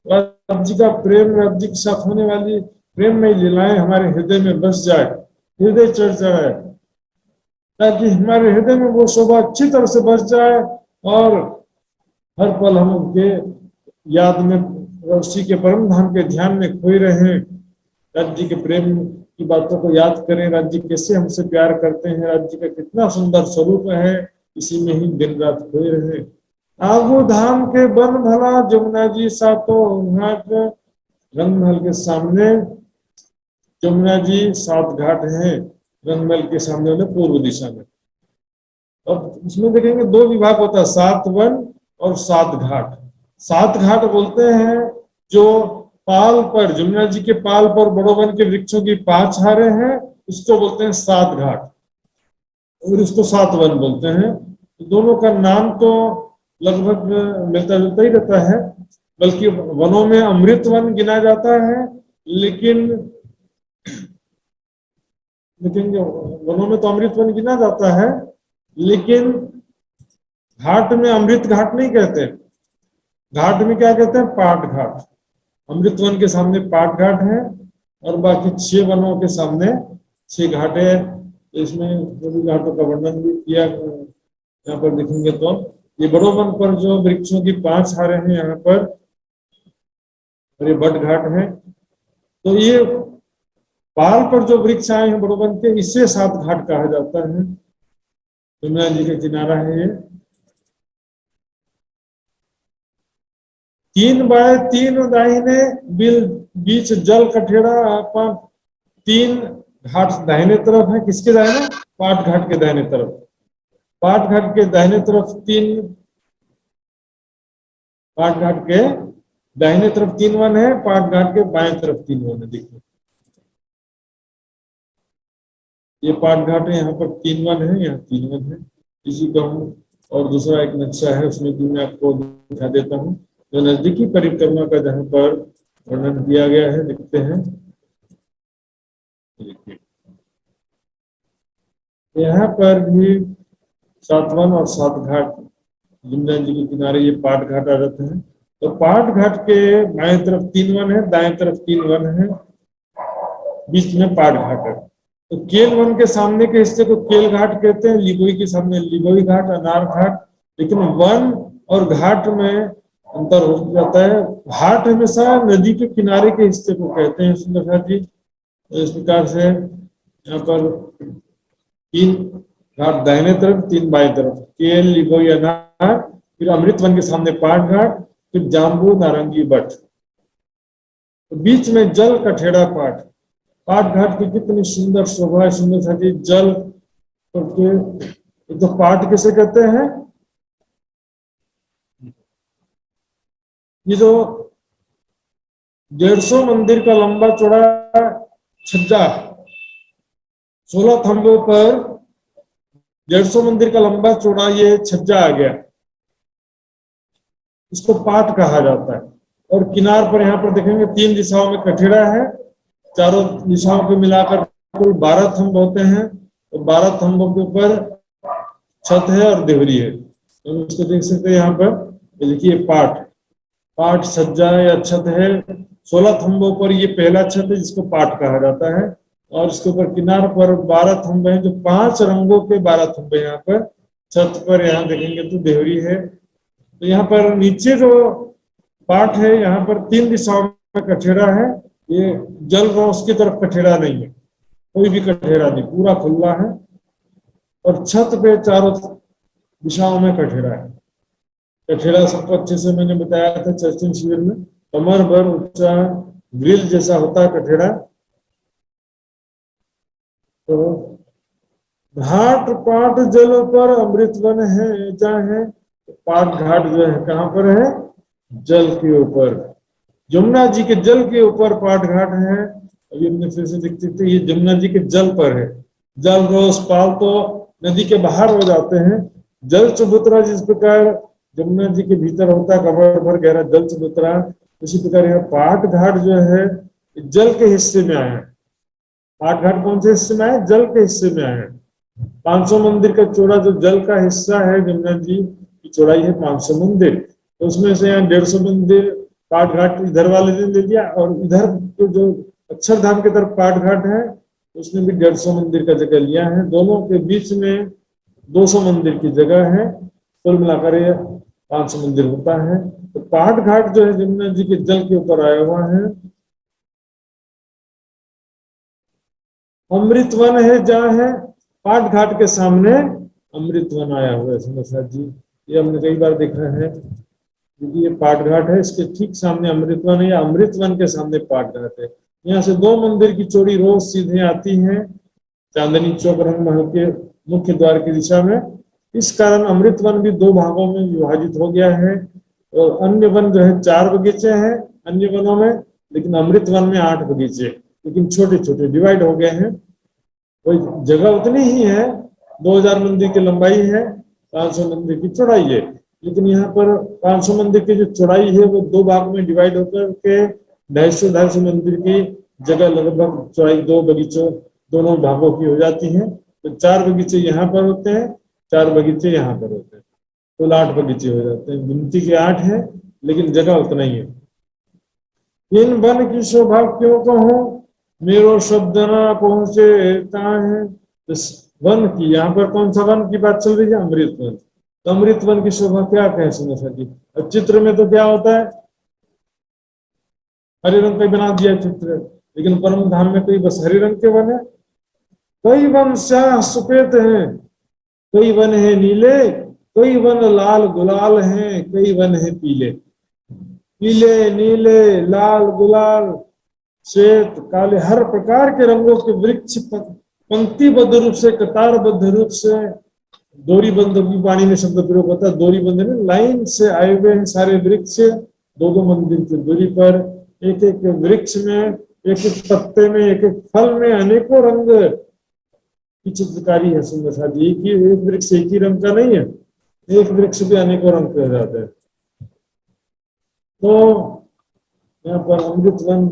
Speaker 1: राज्य का प्रेम, राज्य के साथ होने वाली प्रेम में लीलाएं हमारे हृदय में बस जाए, हृदय चर्चा है, ताकि हमारे हृदय में वो शोभा अच्छी तरह से बस जाए और हर पल हम उनके याद में, उसी के परम धाम के ध्यान में खोए रहे। राज्य के प्रेम की बातों को याद करें, राज्य कैसे हमसे प्यार करते हैं, राज्य का कितना सुंदर स्वरूप है, इसी में ही दिन रात खोए रहे। आगू धाम के बन भला जमुना जी सातों घाट, रंगमहल के सामने जमुना जी 7 घाट हैं, रंगमहल के सामने वाले पूर्व दिशा में। अब इसमें देखेंगे 2 विभाग होता है, 7 वन और 7 घाट। 7 घाट बोलते हैं जो पाल पर, जमुना जी के पाल पर बड़ो वन के वृक्षों की 5 हारे हैं, उसको बोलते हैं 7 घाट, और इसको 7 वन बोलते हैं। दोनों का नाम तो लगभग मिलता जुलता ही रहता है, बल्कि वनों में अमृत वन गिना जाता है, लेकिन वनों में तो अमृत वन गिना जाता है, लेकिन घाट में अमृत घाट नहीं कहते। घाट में क्या कहते हैं? पाट घाट। अमृत वन के सामने पाट घाट है, और बाकी 6 वनों के सामने 6 घाट है। इसमें सभी घाटों का वर्णन भी किया, यहाँ पर देखेंगे तो ये बड़ो वन पर जो वृक्षों की 5 हारे हैं यहाँ पर, और ये बट घाट है। तो ये पाल पर जो वृक्ष आए हैं बड़ो वन के, इससे 7 घाट कहा जाता है। यमुना जी का किनारा है ये। 3 बाय 3 दाहिने बिल बीच जल कठेड़ा, तीन घाट दाहिने तरफ है, किसके दाहिने? पाट घाट के दाहिने तरफ। पाट घाट के दाहिने तरफ पाट घाट के दाहिने तरफ 3 वन है, पाट घाट के बाएं तरफ 3 वन है। देखिए ये पाट घाट है, यहाँ पर 3 वन है, यहाँ 3 वन है, इसी का हूँ। और दूसरा एक नक्शा है, उसमें भी मैं आपको दिखा देता हूँ, जो नजदीकी परिक्रमा का जहाँ पर वर्णन किया गया है। देखते हैं, यहाँ पर भी 7 वन और 7 घाट यमुना जी के किनारे ये पाट घाट आ जाते हैं। तो पाट घाट के बाएं तरफ 3 वन है, दाएं तरफ 3 वन है, बीच में पाट घाट है। तो केल वन के सामने के हिस्से को केल घाट कहते हैं, लिबोई के सामने लिबोई घाट, अनार घाट। लेकिन वन और घाट में अंतर हो जाता है। घाट हमेशा नदी के किनारे के हिस्से को कहते हैं सुंदर जी। तो इस प्रकार से यहाँ पर 3 घाट दाहिने तरफ, 3 बाएं तरफ, केल, लिबोई, अनार, फिर अमृत वन के सामने पाट घाट, फिर जाम्बू, नारंगी, बट। तो बीच में जल कठेड़ा पाट। पाट घाट की कितनी सुंदर शोभा है, सुंदर सा जी जल करके। तो पाट किसे कहते हैं? ये जो 150 मंदिर का लंबा चौड़ा छज्जा, 16 थंबों पर 150 मंदिर का लंबा चौड़ा ये छज्जा आ गया, इसको पाट कहा जाता है। और किनार पर यहाँ पर देखेंगे 3 दिशाओं में कठेड़ा है, चारों दिशाओं को मिलाकर कुल 12 थंब होते हैं। तो 12 थंबों के ऊपर छत है और देवरी है। तो उसको देख सकते हैं यहाँ पर, देखिए पाट सज्जा या छत है। 16 थंबों पर ये पहला छत है जिसको पाट कहा जाता है। और इसके ऊपर किनार पर 12 थंबे हैं, जो 5 रंगों के 12 थंबे यहाँ पर छत पर। यहाँ देखेंगे तो देवरी है। तो यहाँ पर नीचे जो पाट है, यहाँ पर 3 दिशाओं में कठेड़ा है। ये जल रहा उसकी तरफ कठेड़ा नहीं है, कोई भी कठेड़ा नहीं, पूरा खुला है। और छत पे चारों दिशाओं में कठेड़ा है। कठेड़ा सबको अच्छे से मैंने बताया था चर्चिन शिविर में, कमर भर ऊंचा ग्रिल जैसा होता है कठेड़ा। तो घाट पाट जल पर अमृत वन है जहाँ है। पाट घाट जो है कहाँ पर है? जल के ऊपर, यमुना जी के जल के ऊपर पाट घाट है। अभी हमने फिर से देखते थे, ये यमुना जी के जल पर है। जल रोज पाल तो नदी के बाहर हो जाते हैं। जल चबूतरा जिस प्रकार यमुना जी के भीतर होता है, कमर भर गहरा जल चबूतरा, उसी प्रकार यह पाट घाट जो है जल के हिस्से में आया है। पाट घाट कौन से हिस्से में आया? जल के हिस्से में आया है। 500 मंदिर का चौड़ा जो जल का हिस्सा है, यमुना जी की चौड़ाई है 500 मंदिर, तो उसमें से यहाँ 150 मंदिर पाट घाट इधर वाले ने ले लिया। और इधर जो अक्षरधाम की तरफ पाट घाट है, उसने भी 150 मंदिर का जगह लिया है। दोनों के बीच में 200 मंदिर की जगह है। कुल मिलाकर ये 500 मंदिर होता है। तो पाट घाट जो है यमुना जी के जल के ऊपर आया हुआ है। अमृत वन है जहाँ है, पाट घाट के सामने अमृत वन आया हुआ है समझा जी। ये हमने कई बार देखा है, क्योंकि ये पाट घाट है, इसके ठीक सामने अमृत वन है, या अमृत वन के सामने पाट घाट है। यहाँ से 2 मंदिर की चौड़ी रोज सीधे आती है चांदनी चौक रंग महल के मुख्य द्वार की दिशा में। इस कारण अमृत वन भी 2 भागों में विभाजित हो गया है। और अन्य वन जो है 4 बगीचे हैं अन्य वनों में, लेकिन अमृत वन में 8 बगीचे, लेकिन छोटे छोटे डिवाइड हो गए हैं। कोई जगह उतनी ही है, 2000 मंदिर की लंबाई है, 500 मंदिर की चौड़ाई है। लेकिन यहाँ पर 500 मंदिर की जो चौड़ाई है वो 2 भाग में डिवाइड होकर के 250 मंदिर की जगह लगभग चौड़ाई 2 बगीचों दोनों भागों की हो जाती है। तो 4 बगीचे यहाँ पर होते हैं, 4 बगीचे यहाँ पर होते हैं, कुल 8 बगीचे हो जाते हैं। गिनती के 8 है, लेकिन जगह उतना ही है। इन वन की शोभा क्यों कहूं, मेरो शब्द न पहुंचे है। इस वन की, यहाँ पर कौन सा वन की बात चल रही है? अमृत वन। तो अमृत वन की शोभा क्या कहें सुंदर जी। अब चित्र में तो क्या होता है, हरे रंग का बना दिया चित्र, लेकिन परम धाम में कोई बस हरे रंग के वन है। कई वन श्याह सफेद हैं, कई वन है नीले, कई वन लाल गुलाल हैं, कई वन है पीले। पीले नीले लाल गुलाल श्वेत काले हर प्रकार के रंगों के वृक्ष पंक्तिबद्ध रूप से, कतारबद्ध रूप से, दोरीबंद भी पानी में शब्द प्रयोग होता है, दोरीबंद में लाइन से आए हुए हैं सारे वृक्ष, दो दो मंदिर की दूरी पर, एक एक वृक्ष में, एक एक पत्ते में, एक एक फल में अनेकों रंग की चित्रकारी है। सुंदर सा जी, एक वृक्ष एक ही रंग का नहीं है, एक वृक्ष भी अनेकों रंग के हो जाते हैं। तो यहाँ पर अमृत वन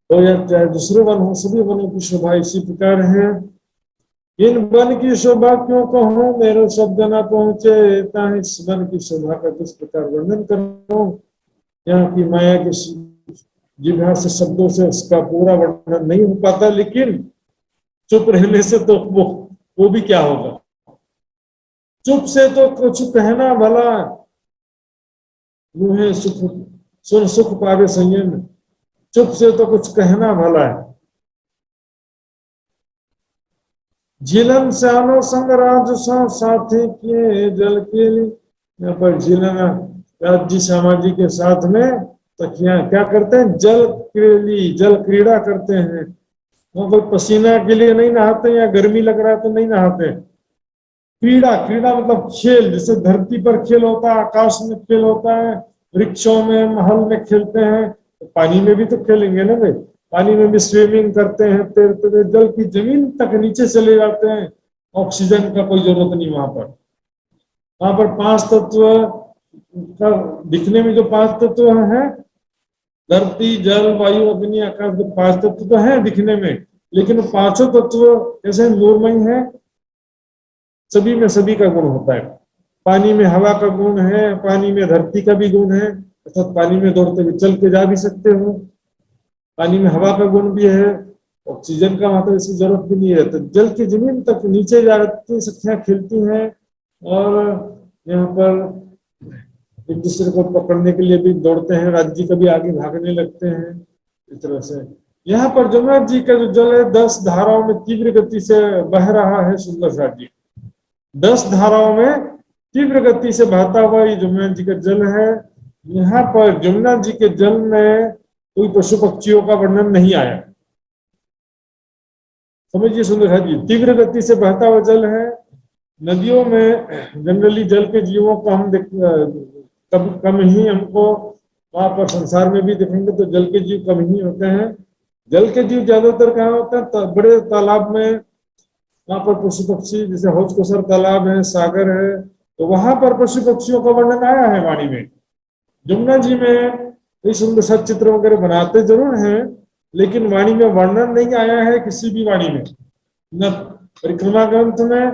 Speaker 1: हो या चाहे दूसरे वन हो, सभी वनों की शोभा इसी प्रकार है। इन वन की शोभा क्यों कहूं, मेरे शब्द न पहुंचे, ताहि इस वन की शोभा का किस प्रकार वर्णन करूं। यहाँ की माया की जिभा से, शब्दों से उसका पूरा वर्णन नहीं हो पाता, लेकिन चुप रहने से तो वो भी क्या होगा। चुप से तो कुछ कहना भला, मुहे सुख सुन सुख पावे संयम, चुप से तो कुछ कहना भला है। झीलन श्यानो संग राज साथी किए जल के लिए, यहाँ पर झीलन राज्य सामाजी के साथ में तकिया क्या करते हैं, जल क्रीड़ी, जल क्रीड़ा करते हैं। वो कोई पसीना के लिए नहीं नहाते या गर्मी लग रहा है तो नहीं नहाते। क्रीड़ा, क्रीड़ा मतलब खेल, जैसे धरती पर खेल होता है, आकाश में खेल होता है, वृक्षों में, महल में खेलते हैं, तो पानी में भी तो खेलेंगे ना भाई। पानी में भी स्विमिंग करते हैं, तैरते हुए जल की जमीन तक नीचे चले जाते हैं, ऑक्सीजन का कोई जरूरत नहीं वहां पर। वहां पर पांच तत्व का दिखने में जो पांच तत्व हैं, धरती जल वायु अग्नि आकाश, जो पांच तत्व तो है दिखने में, लेकिन पांचों तत्व ऐसे नूरमय है, सभी में सभी का गुण होता है। पानी में हवा का गुण है, पानी में धरती का भी गुण है, अर्थात पानी में दौड़ते हुए चल के जा भी सकते हो, पानी में हवा का गुण भी है, ऑक्सीजन का मतलब इसकी जरूरत भी नहीं है। तो जल की जमीन तक नीचे जाती सखियां खेलती हैं, और यहाँ पर एक दूसरे को पकड़ने के लिए भी दौड़ते हैं, राज्य कभी आगे भागने लगते हैं, इस तरह से। यहाँ पर जमुना जी का जो जल है 10 धाराओं में तीव्र गति से बह रहा है। सुंदर सा जी 10 धाराओं में तीव्र गति से बहता हुआ ये जमुना जी का जल है। यहाँ पर जमुना जी के जल में कोई पशु पक्षियों का वर्णन नहीं आया, समझिए सुंदर जी, तीव्र गति से बहता हुआ जल है। नदियों में जनरली जल के जीवों को हम कम ही हमको वहां पर संसार में भी देखेंगे तो जल के जीव कम ही होते हैं। जल के जीव ज्यादातर कहाँ होते हैं, बड़े तालाब में, वहां पर पशु पक्षी, जैसे हौज कोसर तालाब है, सागर है, तो वहां पर पशु पक्षियों का वर्णन आया है वाणी में। जमुना जी में कई सुंदर सचित्र वगैरह बनाते जरूर हैं, लेकिन वाणी में वर्णन नहीं आया है किसी भी वाणी में, न परिक्रमा ग्रंथ में,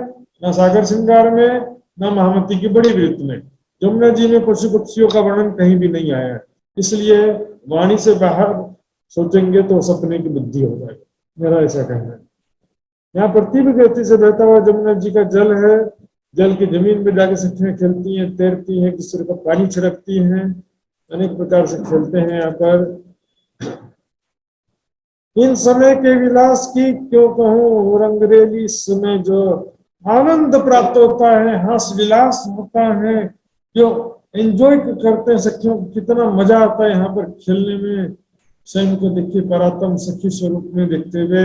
Speaker 1: न सागर श्रृंगार में, न महामती की बड़ी वृत्त में। जमुना जी में पशु पक्षियों का वर्णन कहीं भी नहीं आया है, इसलिए वाणी से बाहर सोचेंगे तो सपने की बुद्धि हो जाएगी, मेरा ऐसा कहना है। यहाँ पर तीव्र गति से बहता हुआ जमुना जी का जल है। जल की जमीन में जाके सखियां खेलती हैं, तैरती हैं, दूसरे को पानी छिड़कती हैं, अनेक प्रकार से खेलते हैं। यहाँ पर इन समय के विलास की क्यों कहूँ, रंगरेली समय जो आनंद प्राप्त होता है, हंस विलास होता है, जो एंजॉय करते हैं सखियों, कितना मजा आता है यहाँ पर खेलने में। स्वयं को देखिए परात्म सखी स्वरूप में देखते हुए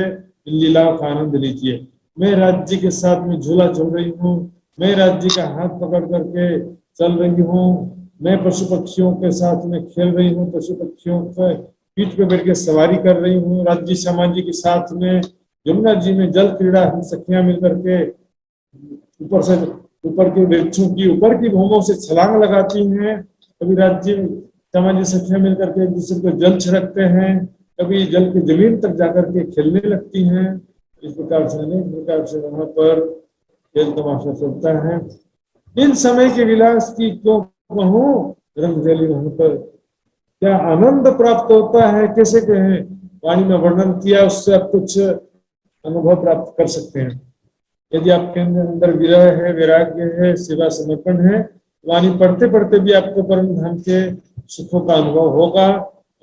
Speaker 1: लीलाओं का आनंद लीजिए। मैं राज्य के साथ में झूला झूल रही हूँ, मैं राज्य का हाथ पकड़ करके चल रही हूँ, मैं पशु पक्षियों के साथ में खेल रही हूँ, पशु पक्षियों के पीठ पे बैठ के सवारी कर रही हूँ, राज्य समाजी के साथ में यमुना जी में जल क्रीड़ा, हम सखियां मिलकर के ऊपर के वृक्षों की ऊपर की भूमों से छलांग लगाती हैं, कभी राज्य समाजी सखियां मिलकर के एक दूसरे को जल छिड़कते हैं, कभी जल की जमीन तक जाकर के खेलने लगती हैं। इस प्रकार से अनेक प्रकार से वहां पर खेल तमाशा चलता है। इन समय के विलास की क्यों कहूँ, रंगजली वहां पर क्या आनंद प्राप्त होता है, कैसे कहें, वाणी में वर्णन किया, उससे आप कुछ अनुभव प्राप्त कर सकते हैं। यदि आपके अंदर विरह है, वैराग्य है, सेवा समर्पण है, वाणी पढ़ते पढ़ते भी आपको परम धाम के सुखों का अनुभव होगा,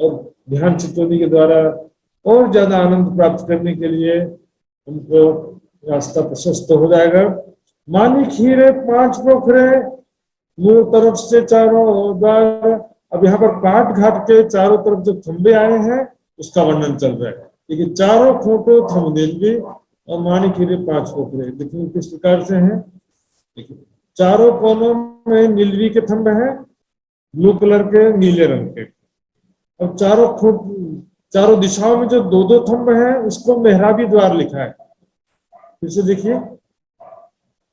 Speaker 1: और ध्यान चितौनी के द्वारा और ज्यादा आनंद प्राप्त करने के लिए हमको रास्ता प्रशस्त हो जाएगा। मानी खीरे 5 पोखरे, मुंह तरफ से चारों द्वार। अब यहाँ पर पाट घाट के चारों तरफ जो खंबे आए हैं, उसका वर्णन चल रहा है। देखिए चारों खूंटों थम नीलवी और माणिक हीरे 5 कोकरे। देखिए किस प्रकार से हैं। देखिए चारों कोनों में नीलवी के थंब है, ब्लू कलर के, नीले रंग के। और चारों दिशाओं में जो दो दो थंब है उसको मेहराबी द्वार लिखा है। फिर से देखिए,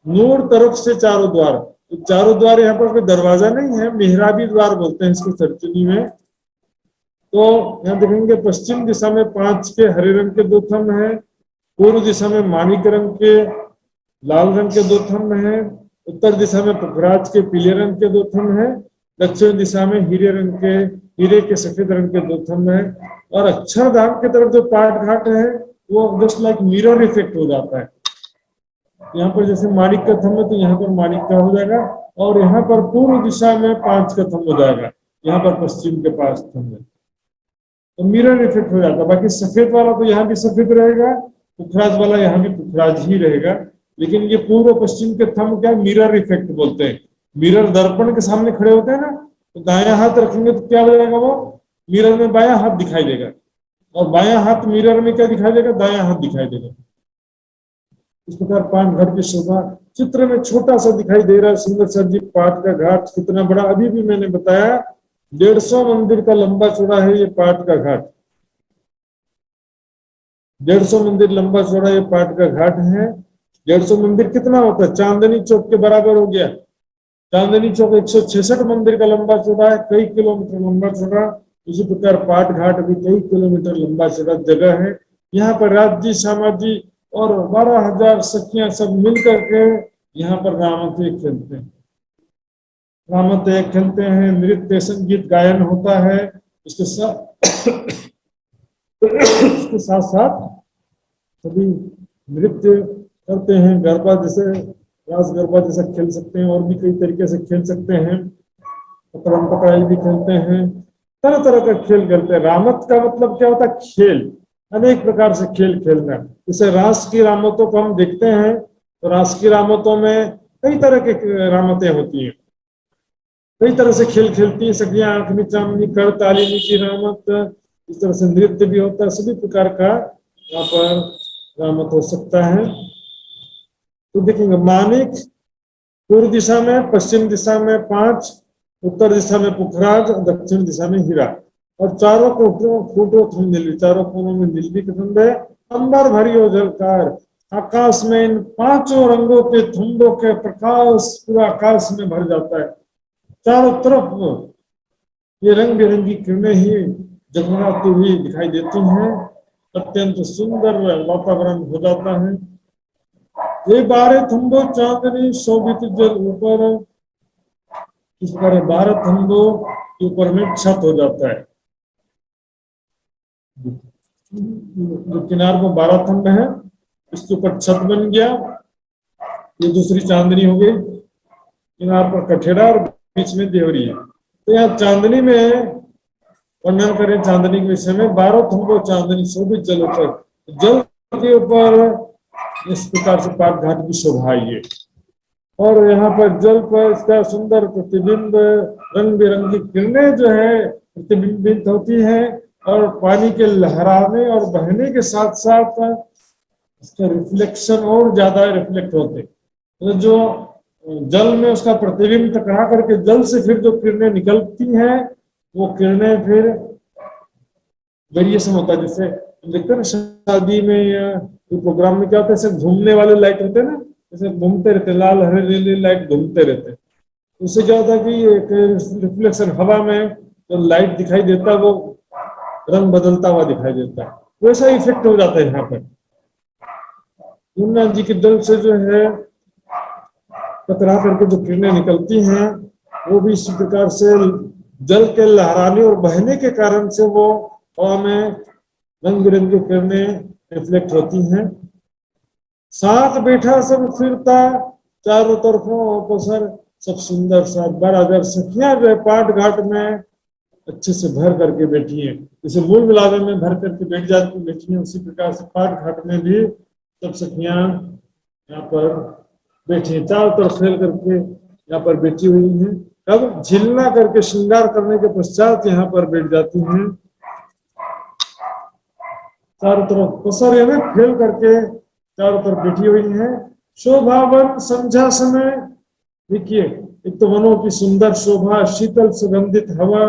Speaker 1: नूर तरफ से चारों द्वार। तो चारों द्वार यहाँ पर कोई दरवाजा नहीं है, मेहराबी द्वार बोलते हैं इसको तर्जनी में। तो यहाँ देखेंगे पश्चिम दिशा में 5 के हरे रंग के 2 थंब हैं, पूर्व दिशा में माणिक रंग के लाल रंग के 2 थंब हैं, उत्तर दिशा में पुखराज के पीले रंग के 2 थंब हैं, दक्षिण दिशा में हीरे के सफेद रंग के 2 थंब हैं। और अक्षरधाम की तरफ जो पाट घाट है वो जस्ट लाइक मिरर इफेक्ट हो जाता है। यहाँ पर जैसे माणिक का थंब है तो यहाँ पर माणिक का हो जाएगा, और यहाँ पर पूर्व दिशा में 5 का थंब हो जाएगा, यहाँ पर पश्चिम के पास थंब है, तो मिरर इफेक्ट हो जाता है। बाकी सफेद वाला तो यहाँ भी सफेद रहेगा, पुखराज वाला यहाँ भी पुखराज ही रहेगा। लेकिन ये पूर्व पश्चिम के थंब क्या मिरर इफेक्ट बोलते हैं। मिरर दर्पण के सामने खड़े होते हैं ना, तो दायां हाथ रखेंगे तो क्या हो जाएगा, वो मिरर में बायां हाथ दिखाई देगा, और बायां हाथ मिरर में क्या दिखाई देगा, दायां हाथ दिखाई देगा। इस प्रकार पाट घाट की शोभा चित्र में छोटा सा दिखाई दे रहा है। सुंदर सर जी पाट का घाट कितना बड़ा, अभी भी मैंने बताया 150 मंदिर का लंबा चौड़ा है ये पाट का घाट। 150 मंदिर लंबा चौड़ा ये पाट का घाट है। 150 मंदिर कितना होता है, चांदनी चौक के बराबर हो गया। चांदनी चौक 166 मंदिर का लंबा चौड़ा है, कई किलोमीटर लंबा चौड़ा। इसी प्रकार पाट घाट भी कई किलोमीटर लंबा चौड़ा जगह है। यहाँ पर राज्य समाजी और 12,000 सखियां सब मिलकर के यहाँ पर रामते खेलते हैं। रामते खेलते हैं, नृत्य संगीत गायन होता है। उसके साथ साथ सभी नृत्य करते हैं। गरबा जैसे, रास गरबा जैसा खेल सकते हैं, और भी कई तरीके से खेल सकते हैं। पकड़म पकड़ाई भी खेलते हैं, तरह तरह का खेल खेलते हैं। रामत का मतलब क्या होता है, खेल, अनेक प्रकार से खेल खेलना। जैसे रास की रामतों को हम देखते हैं तो रास की रामतों में कई तरह के रामतें होती हैं, कई तरह से खेल खेलती है सखियां। आंख मिचामनी, कर तालिनी की रामत, इस तरह से नृत्य भी होता है। सभी प्रकार का यहाँ पर रामत हो सकता है। तो देखेंगे माणिक पूर्व दिशा में, पश्चिम दिशा में 5, उत्तर दिशा में पुखराज, दक्षिण दिशा में हीरा। और चारों खूंटों थम नीलवी, चारों कोनों में नीलवी के थंब है। अंबर भरियो झलकार, आकाश में इन 5 रंगों के थंबों के प्रकाश पूरा आकाश में भर जाता है। चारों तरफ ये रंग बिरंगी किरणें ही जगमगाती हुई दिखाई देती हैं। अत्यंत सुंदर वातावरण हो जाता है। ये 12 थंबों चांदनी शोभित जल ऊपर, इस पर 12 थंबों के ऊपर में छत हो जाता है। जो किनार को 12 थंब है इसके ऊपर छत बन गया। ये दूसरी चांदनी हो गई, किनार पर कठेरा और बीच में देवरी है। तो यहाँ चांदनी में वर्णन करें, चांदनी के विषय में 12 थंबों चांदनी शोभित जल ऊपर, जल के ऊपर इस प्रकार से पाट घाट की शोभा है। और यहाँ पर जल पर इसका सुंदर प्रतिबिंब, रंग बिरंगी किरणें जो है प्रतिबिंबित होती हैं, और पानी के लहराने और बहने के साथ साथ इसका रिफ्लेक्शन और ज्यादा रिफ्लेक्ट होते हैं। तो जो जल में उसका प्रतिबिंब टकरा करके जल से फिर जो किरणें निकलती हैं, वो किरणें फिर वेरिएशन होता है। जैसे देखते हैं ना शादी में या प्रोग्राम में क्या होता है, ऐसे घूमने वाले लाइट होते हैं ना, जैसे घूमते रहते, लाल हरे नीली लाइट घूमते रहते। उससे क्या होता है कि एक रिफ्लेक्शन हवा में जो लाइट दिखाई देता है वो रंग बदलता हुआ दिखाई देता है, वैसा इफेक्ट हो जाता है यहाँ पर। यमुना जी के जल से जो है टकरा करके जो किरणें निकलती हैं वो भी इसी प्रकार से जल के लहराने और बहने के कारण से वो हवा में रंग बिरंगी किरणें रिफ्लेक्ट होती हैं। साथ बैठा सब फिरता, चारों तरफों पसर सब सुंदर सा 12,000 सखियां जो है पाट घाट में अच्छे से भर करके बैठी हैं। जैसे मूल मिलावे में भर करके बैठी हैं, उसी प्रकार से पाट घाट में भी सब सखियां यहाँ पर बैठी हैं, चारों तरफ फैल करके यहाँ पर बैठी हुई हैं। अब झिलना करके श्रृंगार करने के पश्चात यहाँ पर बैठ जाती हैं। चारों तरफ पसर यानी फैल करके चारों तरफ बैठी हुई हैं। शोभावन संध्या समय, देखिए एक तो वनों की सुंदर शोभा, शीतल सुगंधित हवा,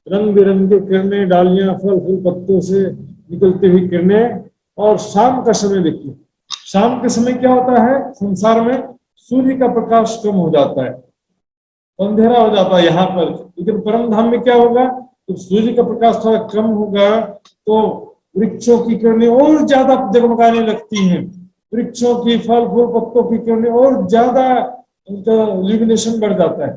Speaker 1: रंग बिरंगे किरणें, डालियां, फल फूल पत्तों से निकलती हुई किरणें। और शाम का समय देखिए, शाम के समय क्या होता है संसार में, सूर्य का प्रकाश कम हो जाता है, अंधेरा हो जाता है यहाँ पर। लेकिन परम धाम में क्या होगा, तो सूर्य का प्रकाश थोड़ा कम होगा तो वृक्षों की किरणें और ज्यादा जगमगाने लगती हैं। वृक्षों की, फल फूल पत्तों की किरणें और ज्यादा, उनका इल्यूमिनेशन बढ़ जाता है,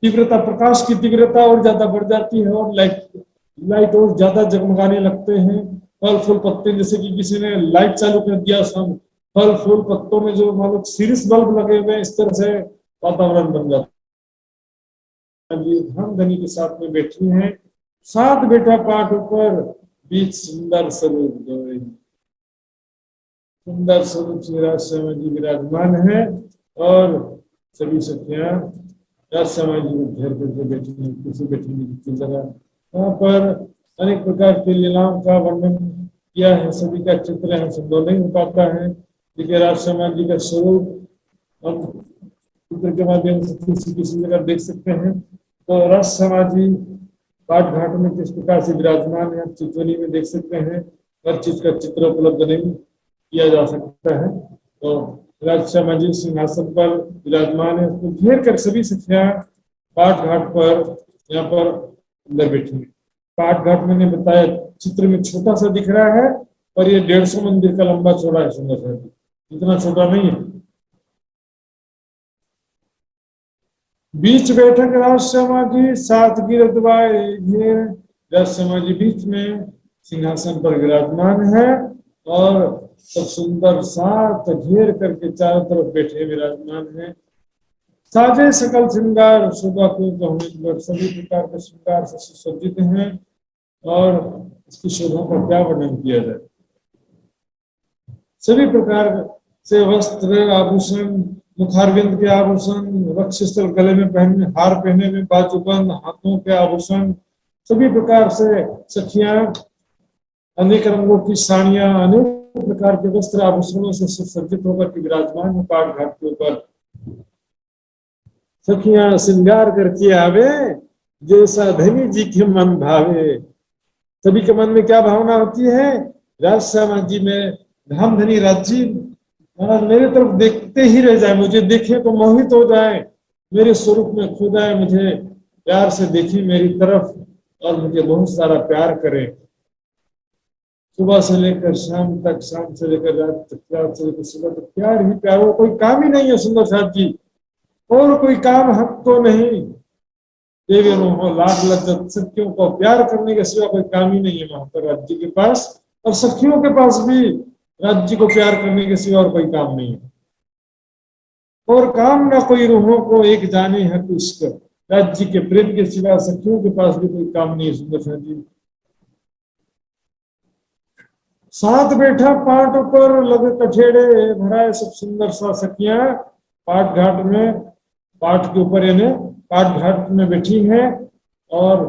Speaker 1: तीव्रता, प्रकाश की तीव्रता और ज्यादा बढ़ जाती है, और लाइट लाइट और ज्यादा जगमगाने लगते हैं। फल फूल पत्ते, जैसे कि किसी ने लाइट चालू कर दिया, सब फल फूल पत्तों में जो मान लो सीरीज बल्ब लगे हुए हैं, इस तरह से वातावरण बन जाता है। हम धनी के साथ में बैठी हैं, सात बेटा पाठ ऊपर, बीच सुंदर स्वरूप गौरी। सुंदर स्वरूप श्री राजश्यामा जी विराजमान है, और सभी सखियां राजश्यामा जी को घेर करके बैठी हैं, किसी बैठने की जगह। वहां पर अनेक प्रकार की लीलाओं का वर्णन किया है, सभी का चित्र यहाँ संभव नहीं हो पाता है। देखिए राजश्यामा जी का स्वरूप हम चित्र के माध्यम से किसी जगह देख सकते हैं। तो राजश्यामा जी पाठ घाट में किस प्रकार से विराजमान है, चित्रनी में देख सकते हैं। हर चीज का चित्र उपलब्ध नहीं किया जा सकता है। तो राजश्यामा जी सिंहासन पर विराजमान है, उसको घेर कर सभी सखियां पाठ घाट पर यहाँ पर अंदर बैठी है। पाठ घाट मैंने बताया चित्र में छोटा सा दिख रहा है, पर ये 150 मंदिर का लंबा चौड़ा है, सुंदर सा, इतना छोटा नहीं है। बीच बैठक राजश्यामा जी, सात गिरद्वारे घेर, राजश्यामा जी बीच में सिंहासन पर विराजमान है, और सब सुंदर सात घेर करके चारों तरफ बैठे विराजमान है। साजे सकल श्रृंगार, शोभा को सभी प्रकार के श्रृंगार से सुसज्जित हैं, और इसकी शोभा का क्या वर्णन किया जाए। सभी प्रकार से वस्त्र, आभूषण, मुखारविंद के आभूषण, वक्षस्थल, गले में पहनने, हार पहने में, बाजूबंद, हाथों के आभूषण, सभी प्रकार से सखियां अनेक रंगों की साड़ियां, अनेक प्रकार के वस्त्र आभूषणों से सुसज्जित होकर के विराजमान है पाठ घाट के ऊपर। सखियां श्रृंगार करके आवे, जैसा धनी जी के मन भावे। सभी के मन में क्या भावना होती है, राजश्यामा जी में धाम धनी राजी महाराज मेरे तरफ देखते ही रह जाए, मुझे देखे तो मोहित हो जाए, मेरे स्वरूप में खो जाए, मुझे प्यार से देखे मेरी तरफ, और मुझे बहुत सारा प्यार करे। सुबह से लेकर शाम तक, शाम से लेकर रात तक, रात से लेकर सुबह तक, प्यार ही प्यार, वो कोई काम ही नहीं है सुंदर साथ जी, और कोई काम हक तो नहीं। देवियों हो लाख लज्जत, सखियों को प्यार करने के सिवा कोई काम ही नहीं है वहां पर राज्य के पास, और सखियों के पास भी राज्य को प्यार करने के सिवा और कोई काम नहीं है। और काम ना कोई रूहों को एक जाने है इश्क, राज्य के प्रेम के सिवा सखियों के पास भी कोई काम नहीं है सुंदर साथ जी। साथ बैठा पाट पर लगे कठेड़े, भराए सब सुंदर सा सखियां पाठ घाट में, पाठ के ऊपर यानी पाठ घाट में बैठी हैं, और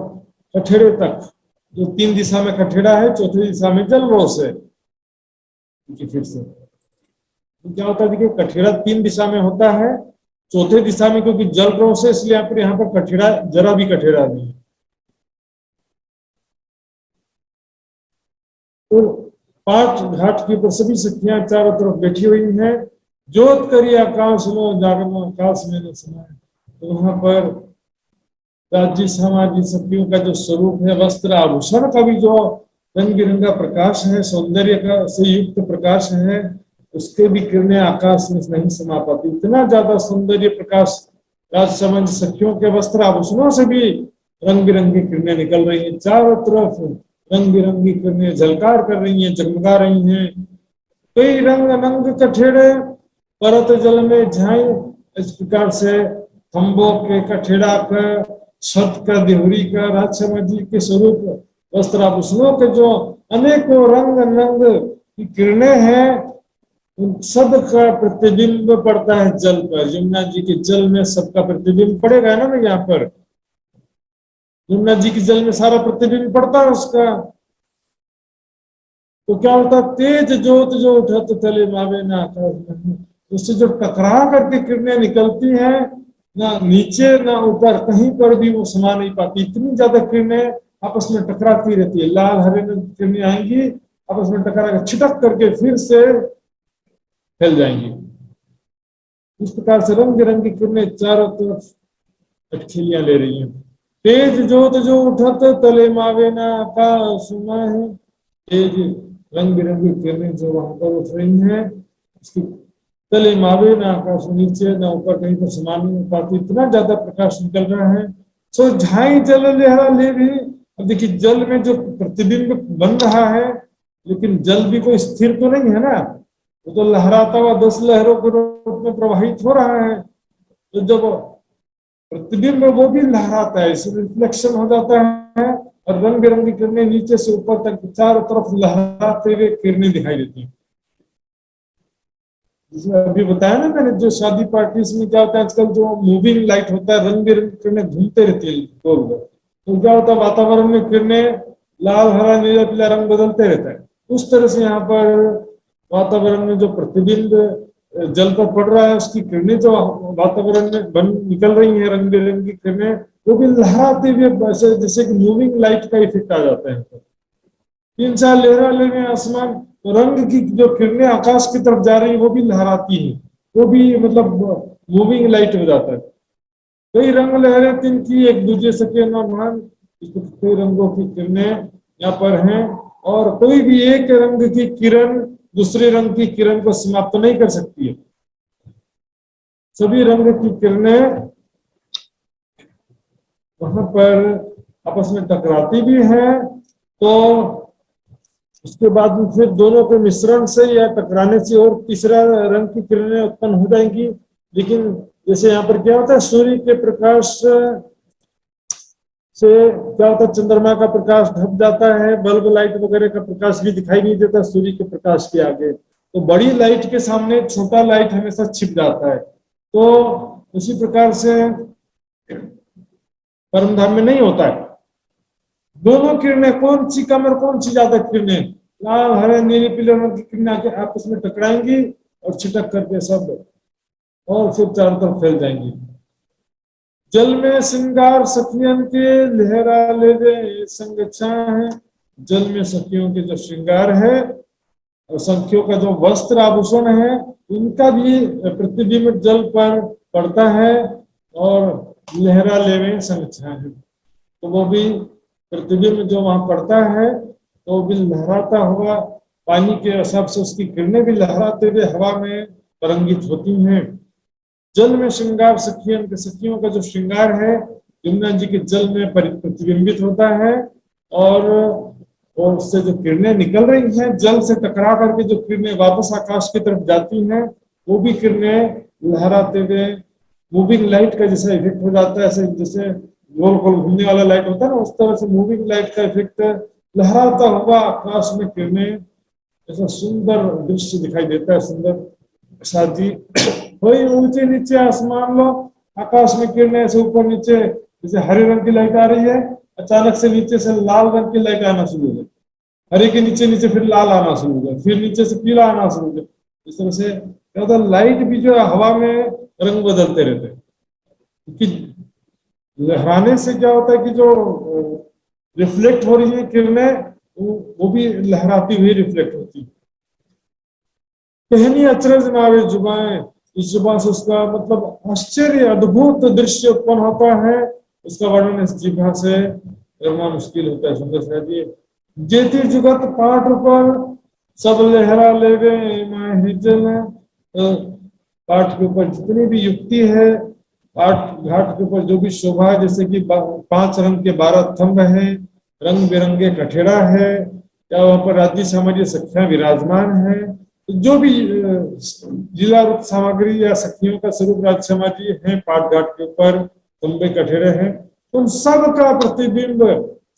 Speaker 1: कठेड़े तक, जो 3 दिशा में कठेड़ा है, चौथी दिशा में जल रोष है। फिर से तो क्या होता है, देखिए कठेड़ा 3 दिशा में होता है, चौथे दिशा में क्योंकि जल रोष है, इसलिए यहाँ पर कठेड़ा जरा भी कठेड़ा नहीं है। तो पाठ घाट के ऊपर सभी सखियां चारों तरफ बैठी हुई हैं। जोत करी आकाश लो, जागरण आकाश में न समाए। तो वहां पर राज्य समाजी सखियों का जो स्वरूप है, वस्त्र आभूषण का भी जो रंग बिरंगा प्रकाश है, सौंदर्य का से युक्त प्रकाश है, उसके भी किरणें आकाश में नहीं समा पाती। इतना ज्यादा सौंदर्य प्रकाश राजसमंद सखियों के वस्त्र आभूषणों से भी रंग बिरंगी किरणें निकल रही हैं, चारों तरफ रंग बिरंगी किरणें झलकार कर रही हैं, जगमगा रही हैं। कई रंग नंग कठेड़े परत जल में झाई, इस प्रकार से खंभों के कठेड़ा का, छत का, देहरी का, राजसमंद जी के स्वरूप वस्त्र आभूषणों के जो अनेकों रंग नंग की किरणें हैं, उन सब का प्रतिबिंब पड़ता है जल पर। यमुना जी के जल में सबका प्रतिबिंब पड़ेगा ना, मैं यहाँ पर यमुना जी के जल में सारा प्रतिबिंब पड़ता है उसका। तो क्या होता है, तेज ज्योत जो उठत तले मावे ना आकाश में, उससे जो टकरा करके किरणें निकलती हैं, ना नीचे ना ऊपर, कहीं पर भी वो समा नहीं पाती, इतनी ज्यादा किरणें आपस में टकराती रहती है। लाल हरे में किरणें आएंगी, आपस में टकरा कर छिटक करके फिर से फैल जाएंगी। इस प्रकार से रंग बिरंगी किरणें चारों तरफ खिलियां ले रही हैं। तेज ज्योत जो उठत तले मावे ना आकाश में, तेज रंग बिरंगी किरणें जो वहां पर उठ रही हैं, उसकी तले मावे ना आकाश, नीचे ना ऊपर, कहीं पर समान नहीं पाती, इतना ज्यादा प्रकाश निकल रहा है। सो झाई जल लहरा ले भी, अब देखिए जल में जो प्रतिबिंब बन रहा है, लेकिन जल भी कोई स्थिर तो नहीं है ना, वो तो लहराता हुआ 10 लहरों के रूप में प्रवाहित हो रहा है। तो जब प्रतिबिंब वो भी लहराता है, इसमें रिफ्लेक्शन हो जाता है, और रंग बिरंगी किरणें नीचे से ऊपर तक चारों तरफ लहराते हुए किरणें दिखाई देती हैं। जिसमें अभी बताया ना मैंने, जो शादी पार्टीज में क्या होता है आजकल, जो मूविंग लाइट होता है, रंग बिरंगी किरणें घूमते रहती है गोल गोल, तो क्या होता है वातावरण में किरणें लाल हरा नीला पीला रंग बदलते रहता है। उस तरह से यहाँ पर वातावरण में जो प्रतिबिंब जल पर पड़ रहा है, उसकी किरणें जो वातावरण में बन निकल रही है, रंग बिरंगी किरणें, वो भी लहराते हुए जैसे कि मूविंग लाइट का इफेक्ट आ जाता है। 3-4 लहरा ले में आसमान, तो रंग की जो किरणें आकाश की तरफ जा रही है, वो भी लहराती है, वो भी मतलब मूविंग लाइट हो जाता है। कई रंग लहरें तिनकी एक दूसरे सके न मान, कई रंगों की किरणें यहाँ पर हैं, और कोई भी एक रंग की किरण दूसरे रंग की किरण को समाप्त नहीं कर सकती है। सभी रंग की किरणें वहां पर आपस में टकराती भी हैं, तो उसके बाद में फिर दोनों के मिश्रण से या टकराने से और तीसरा रंग की किरणें उत्पन्न हो जाएंगी। लेकिन जैसे यहाँ पर क्या होता है, सूर्य के प्रकाश से क्या होता है, चंद्रमा का प्रकाश ढक जाता है, बल्ब लाइट वगैरह का प्रकाश भी दिखाई नहीं देता सूर्य के प्रकाश के आगे, तो बड़ी लाइट के सामने छोटा लाइट हमेशा छिप जाता है। तो उसी प्रकार से परम धाम में नहीं होता है। दोनों किरणें कौन सी कम और कौन सी ज्यादा किरणें, लाल हरे नीले पीले रंग की किरणें आके आपस में टकराएंगी और छिटक करके सब और फिर चारों तरफ फैल जाएंगी। जल में श्रृंगार सखियन के लहरा ले वे संग छाए, जल में सखियों के जो श्रृंगार है और सखियों का जो वस्त्र आभूषण है, उनका भी प्रतिबिंब जल पर पड़ता है और लहरा ले वे संग छाए, तो वो भी प्रतिबिंब जो वहां पड़ता है तो वो भी लहराता हुआ, पानी के हिसाब से उसकी किरणें भी लहराते हुए हवा में तरंगित होती हैं। जल में श्रृंगार सखियन के, सखियों का जो श्रृंगार है यमुना जी के जल में प्रतिबिंबित होता है, और उससे जो किरणें निकल रही हैं जल से टकरा करके, जो किरणें वापस आकाश की तरफ जाती हैं, वो भी किरणें लहराते हुए मूविंग लाइट का जैसा इफेक्ट हो जाता है, ऐसे जैसे गोल गोल घूमने वाला लाइट होता है ना, उस तरह से मूविंग लाइट का इफेक्ट, लहराता हुआ आकाश में किरणें, ऐसा सुंदर दृश्य दिखाई देता है। सुंदर शादी वही ऊंचे नीचे आसमान लो, आकाश में किरणें ऐसे ऊपर नीचे, जैसे हरे रंग की लाइट आ रही है, अचानक से नीचे से लाल रंग की लाइट आना शुरू हो गई, हरे के नीचे नीचे फिर लाल आना शुरू हो गया, फिर नीचे से पीला आना शुरू हो गया। इस तरह से क्या होता है, लाइट भी जो है हवा में रंग बदलते रहते हैं, क्योंकि लहराने से क्या होता है कि जो रिफ्लेक्ट हो रही है किरणें, वो भी लहराती हुई रिफ्लेक्ट होती है। कहनी अचरज नावे जुबाएं, इस जुबान से उसका मतलब आश्चर्य अद्भुत दृश्य उत्पन्न होता है, उसका वर्णन इस जिह्वा से करना मुश्किल होता है। सुंदर से जेती जुगत पाठ पर सब लहरा ले गए जल, पाठ के ऊपर जितनी भी युक्ति है, पाठ घाट के ऊपर जो भी शोभा है, जैसे कि 5 रंग के 12 थंब है, रंग बिरंगे कठेड़ा है, या वहां पर राज्य सामग्री सखियां विराजमान है, जो भी जिला रूप सामग्री या सखियों का स्वरूप राज्य सामग्री है पाठ घाट के ऊपर, तंबे कठेरे हैं, उन सब का प्रतिबिंब,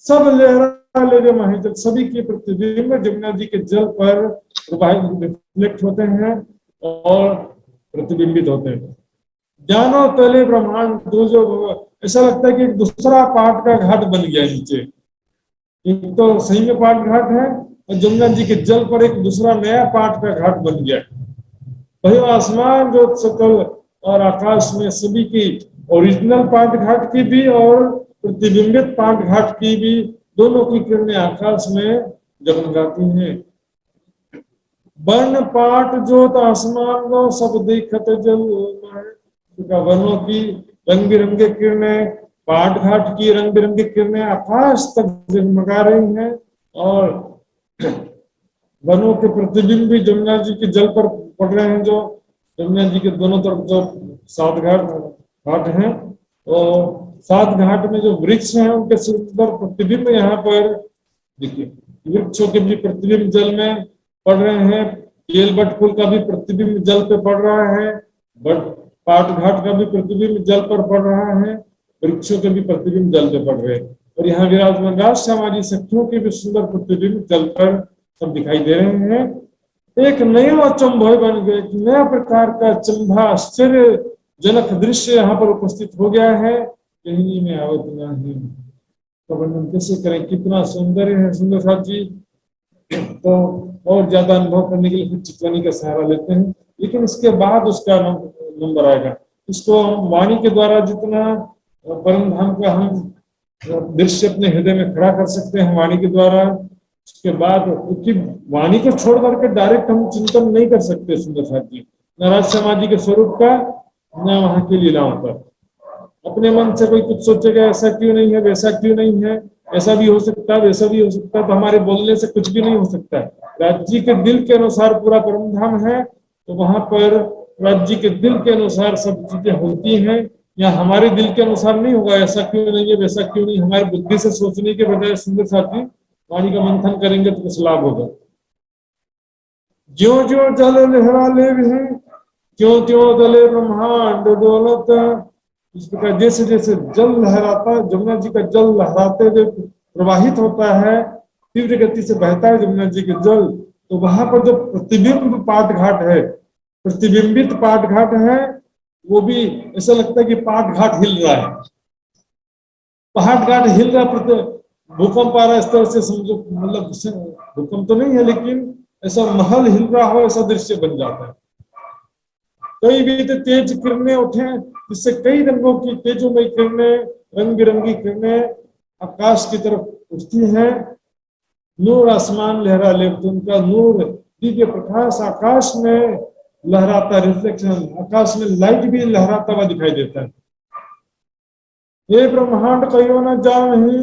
Speaker 1: सब लहरा ले गए महाजल, सभी के प्रतिबिंब जमुना जी के जल पर प्रवाहित रिफ्लेक्ट होते हैं और प्रतिबिंबित होते हैं। जानो तले ब्रह्मांड दो, जो ऐसा लगता है कि एक दूसरा पाठ का घाट बन गया नीचे, एक तो सही में पाठ घाट है और जमुना जी के जल पर एक दूसरा नया पाट का घाट बन गया। वही आसमान जो सकल और आकाश में सभी की ओरिजिनल पाट घाट की भी और प्रतिबिंबित पाट घाट की भी दोनों की किरणें आकाश में जगमगाती हैं। वर्ण पाट जोत आसमान को सब देखत जल वर्णों की रंग बिरंगे किरणें, पाट घाट की रंग बिरंगी किरणें आकाश तक जगमगा रही हैं और वनों के प्रतिबिंब भी जमुना जी के जल पर पड़ रहे हैं। जो जमुना जी के दोनों तरफ जो 7 घाट हैं और 7 घाट में जो वृक्ष हैं उनके सुंदर प्रतिबिंब यहाँ पर देखिए। वृक्षों के भी प्रतिबिंब जल में पड़ रहे हैं, केलबट फूल का भी प्रतिबिंब जल पे पड़ रहा है, बट पाट घाट का भी प्रतिबिंब जल पर पड़ रहा है, वृक्षों के भी प्रतिबिंब जल पे पड़ रहे हैं और यहाँ विराजमान राज हमारी शक्तियों के भी सुंदर प्रतिबिंब जल पर सब दिखाई दे रहे हैं। एक नया अचंभव बन गया, एक नया प्रकार का चंभा आश्चर्यजनक दृश्य यहाँ पर उपस्थित हो गया है। कहीं में आवत नहीं तो वर्णन कैसे करें, कितना सौंदर्य है सुंदर साथ जी। तो और ज्यादा अनुभव करने के लिए फिर चित्रवाणी का सहारा लेते हैं, लेकिन इसके बाद उसका नंबर आएगा। इसको वाणी के द्वारा जितना परम धाम का हम दृश्य अपने हृदय में खड़ा कर सकते हैं वाणी के द्वारा, उसके बाद क्योंकि वाणी को छोड़ करके डायरेक्ट हम चिंतन नहीं कर सकते सुंदर साथ जी, न राज समाधि के स्वरूप का न वहां की लीलाओं का। अपने मन से कोई कुछ सोचेगा ऐसा क्यों नहीं है, वैसा क्यों नहीं है, ऐसा भी हो सकता है, वैसा भी हो सकता है, तो हमारे बोलने से कुछ भी नहीं हो सकता है। राज्य के दिल के अनुसार पूरा परम धाम है, तो वहां पर राज्य के दिल के अनुसार सब चीजें होती हैं। या हमारे दिल के अनुसार नहीं होगा, ऐसा क्यों नहीं है, वैसा क्यों नहीं, हमारी बुद्धि से सोचने के बजाय सुंदर साथी वाणी का मंथन करेंगे तो कुछ लाभ होगा। ज्यो ज्यो जल लहरा ले हैं, क्यों क्यों दले ब्रह्मांड दौलत। इस प्रकार जैसे जैसे जल लहराता, जमुना जी का जल लहराते हुए प्रवाहित होता है, तीव्र गति से बहता है जमुना जी के जल, तो वहां पर जो प्रतिबिंब पाट घाट है, प्रतिबिंबित पाट घाट है, वो भी ऐसा लगता है कि पाट घाट हिल रहा है, पहाड़ घाट हिल रहा, भूकंप आ रहा है, इस तरह से समझो। मतलब भूकंप तो नहीं है लेकिन ऐसा महल हिल रहा हो ऐसा दृश्य बन जाता है। कई भी तेज किरणें उठे जिससे कई रंगों की तेजोमय किरणें, रंग बिरंगी किरणें आकाश की तरफ उठती हैं। नूर आसमान लहरा ले, उनका नूर दिव्य प्रकाश आकाश में लहराता, रिफ्लेक्शन आकाश में लाइट भी लहराता हुआ दिखाई देता है। ये ब्रह्मांड कहियो न जाहि,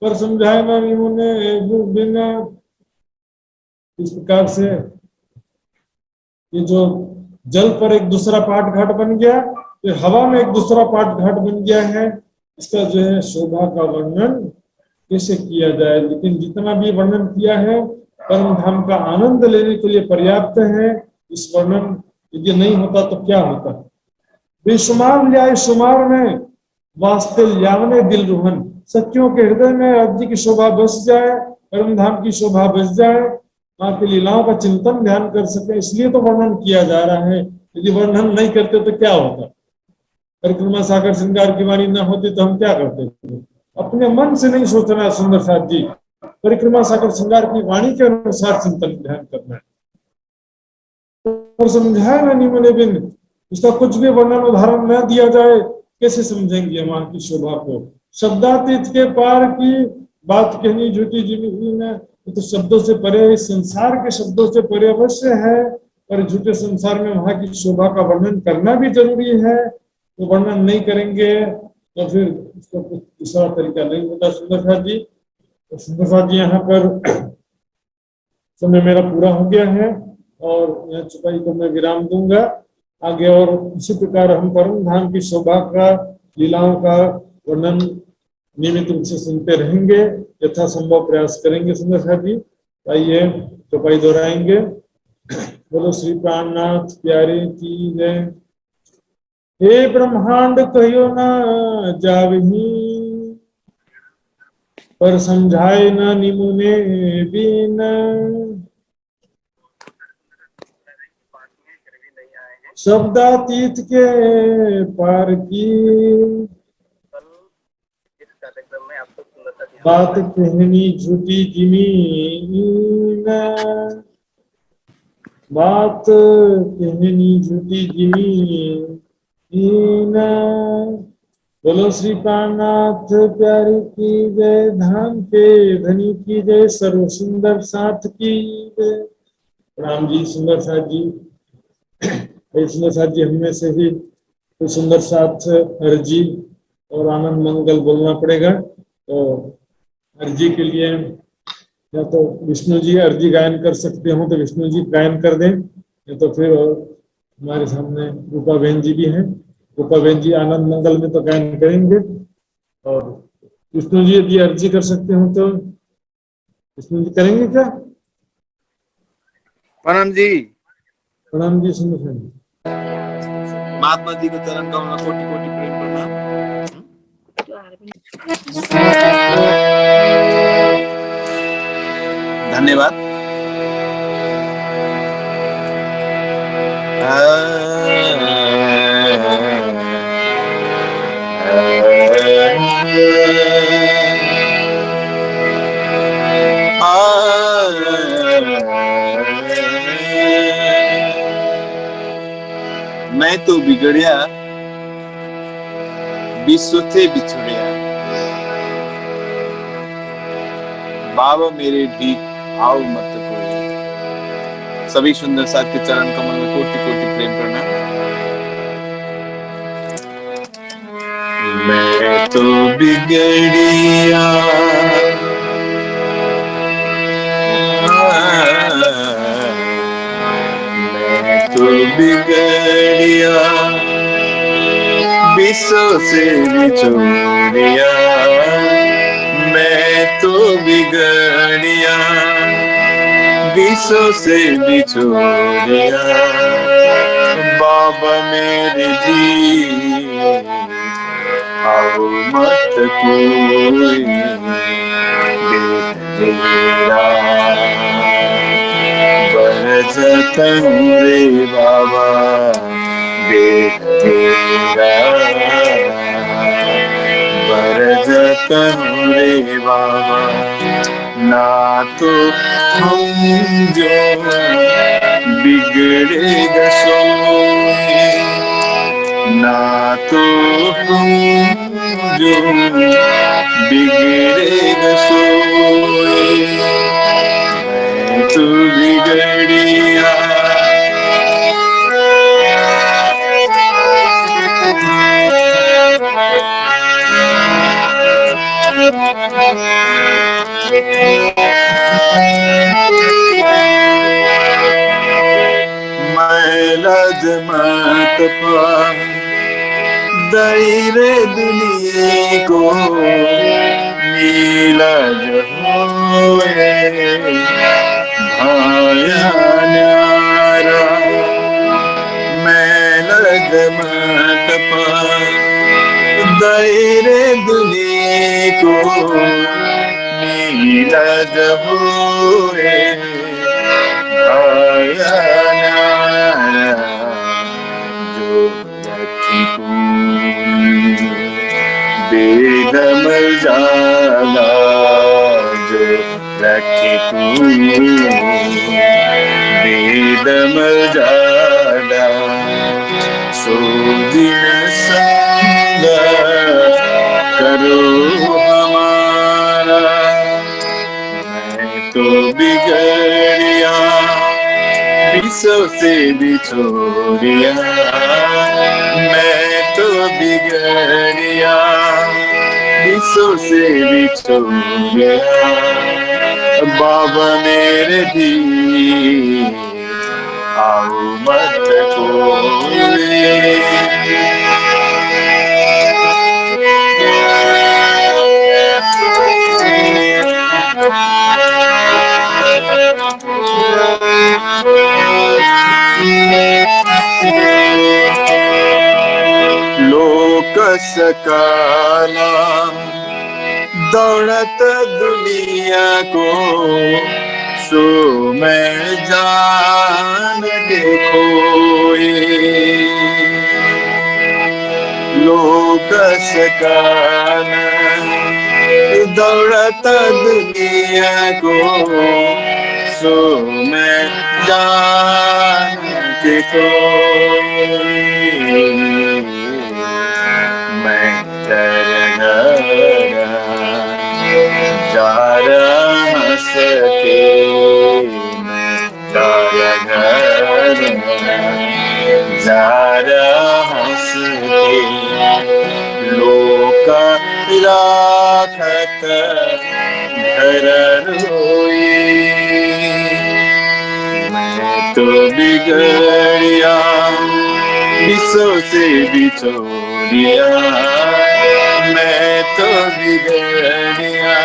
Speaker 1: पर समझाए न निमुने बिना। इस प्रकार से ये जो जल पर एक दूसरा पाट घाट बन गया, फिर हवा में एक दूसरा पाट घाट बन गया है। इसका जो है शोभा का वर्णन कैसे किया जाए, लेकिन जितना भी वर्णन किया है परम धाम का आनंद लेने के लिए पर्याप्त है। इस वर्णन यदि नहीं होता तो क्या होता। बेशुमार ल्याए शुमार में वास्ते ल्यावने दिल रूहन। सखियों के हृदय में राज्य की शोभा बस जाए, परम धाम की शोभा बस जाए, मां की लीलाओं का चिंतन ध्यान कर सके, इसलिए तो वर्णन किया जा रहा है। यदि वर्णन नहीं करते तो क्या होता। परिक्रमा सागर श्रृंगार की वाणी न होती तो हम क्या करते थे। अपने मन से नहीं सोचना है सुंदर साथ जी, परिक्रमा सागर श्रृंगार की वाणी के अनुसार चिंतन ध्यान करना है। और समझाए ना निमने बिन, उसका कुछ भी वर्णन उदाहरण न दिया जाए कैसे समझेंगे मां की शोभा को। शब्दातीत के पार की बात कहनी झूठी जिंदगी में, तो शब्दों से परे, इस संसार के शब्दों से परे अवश्य है, पर झूठे संसार में वहां की शोभा का वर्णन करना भी जरूरी है। तो वर्णन नहीं करेंगे तो फिर उसका कुछ दूसरा तरीका नहीं होता। सुंदर जी, तो सुंदर जी यहाँ पर समय मेरा पूरा हो गया है और यहाँ चुपाई को मैं विराम दूंगा। आगे और इसी प्रकार हम परम धाम की शोभा का, लीलाओं का वर्णन नियमित रूप से सुनते रहेंगे, यथासंभव प्रयास करेंगे। सुंदर जी आइए चौपाई दोहराएंगे। बोलो श्री प्राणनाथ प्यारे की जय। हे ब्रह्मांड कहियो न जावही, पर समझाए न निमुने बिन। शब्दातीत के पार की।
Speaker 2: कल इस कार्यक्रम में आपको सुंदरता
Speaker 1: बात कहनी झूठी जिमीन, बात कहनी झूठी जिमीन। बोलो श्री प्राणनाथ प्यारी की जय, धाम के धनी की जय, सर्व सुंदर साथ की जय। राम जी, सुंदर साथ जी, सुंदर साथ जी हमें से ही तो सुंदर साथ अर्जी और आनंद मंगल बोलना पड़ेगा। तो अर्जी के लिए या तो विष्णु जी अर्जी गायन कर सकते हो तो विष्णु जी गायन कर दें, या तो फिर हमारे सामने रूपा बहन जी भी हैं, रूपा बहन जी आनंद मंगल में तो गायन करेंगे। और विष्णु जी यदि अर्जी कर सकते हो तो विष्णु जी करेंगे क्या?
Speaker 2: प्रणाम जी।
Speaker 1: प्रणाम जी सुंदर जी।
Speaker 2: महात्मा जी को चरण कमल में कोटि कोटि प्रेम प्रणाम। धन्यवाद। मैं तो बिगड़िया विश्व से बिछड़िया, बाबा मेरे ठीक आओ मत कोई। सभी सुंदर साथ के चरण कमल में कोटि कोटि प्रेम प्रणाम। मैं तो बिगड़िया मैं तो बिगड़िया विश्व से बिछोड़िया, मैं तो बिगड़िया विश्व से बिछोड़िया, बाबा मेरे जी आओ मत कोई बेटा बरसत रे बाबा बेटा बरसत रे बाबा। ना तो हम जो बिगड़ेगा सोए, ना तो हम जो बिगड़ेगा सोए, मैं तो बिगड़िया मैं लज मत पाऊं दायरे दुनिया को, नीला जो होए भाया न्यारा। मैं लज मत पाऊं दायरे दुनिया को, नीला जो होए भाया न्यारा। जो रखी बेदम जाला, जो रखी बेदम जाला, सो दिन संग करो हमारा। मैं तो बिगड़िया विश्व से बिछोड़िया, मैं तो बिगड़िया विश्व से बिछोड़िया, बाबा मेरे भी आओ मत कोई। लोक सकाला दौड़त दुनिया को, सो मैं जान देखोए। लोक सकाला दौड़ता दुनिया को सो मैं जानती कोई मैं घर जा रहा सके मैं घर जा रहा सके लोक राखत घर रोई मैं तो बिगड़िया विश्व से बिछोड़िया मैं तो बिगड़िया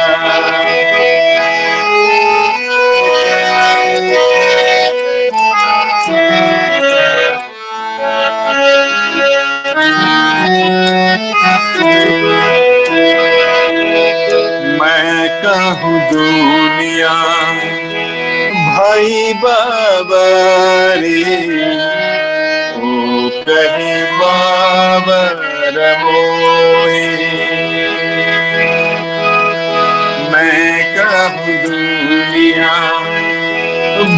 Speaker 2: मैं कहूँ दुनिया भाई बाबरी ओ कहे बाबर मोही मैं कहूँ दुनिया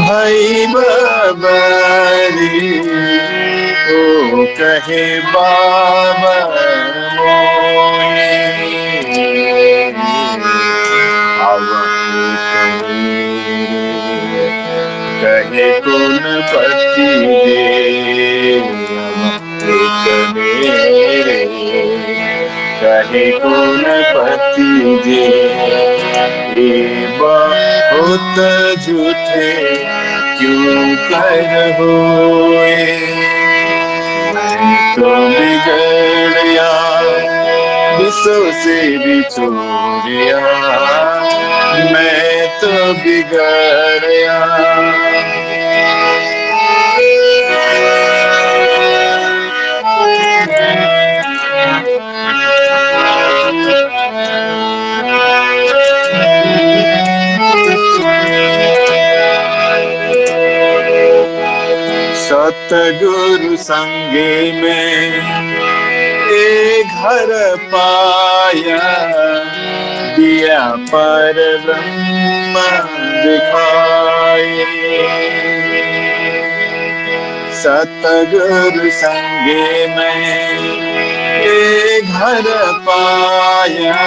Speaker 2: भाई बाबरी ओ कहे बाबर मोही कहे कौन पति दे मेरे कहे कौन पति दे ये बहुत झूठे क्यों कर होए मैं तो बिगड़िया विश्व से बिछोड़िया मैं तो बिगड़िया सतगुरु संगे में एक घर पाया दिया पर ब्रह्म दिखाए सतगुरु संगे में एक घर पाया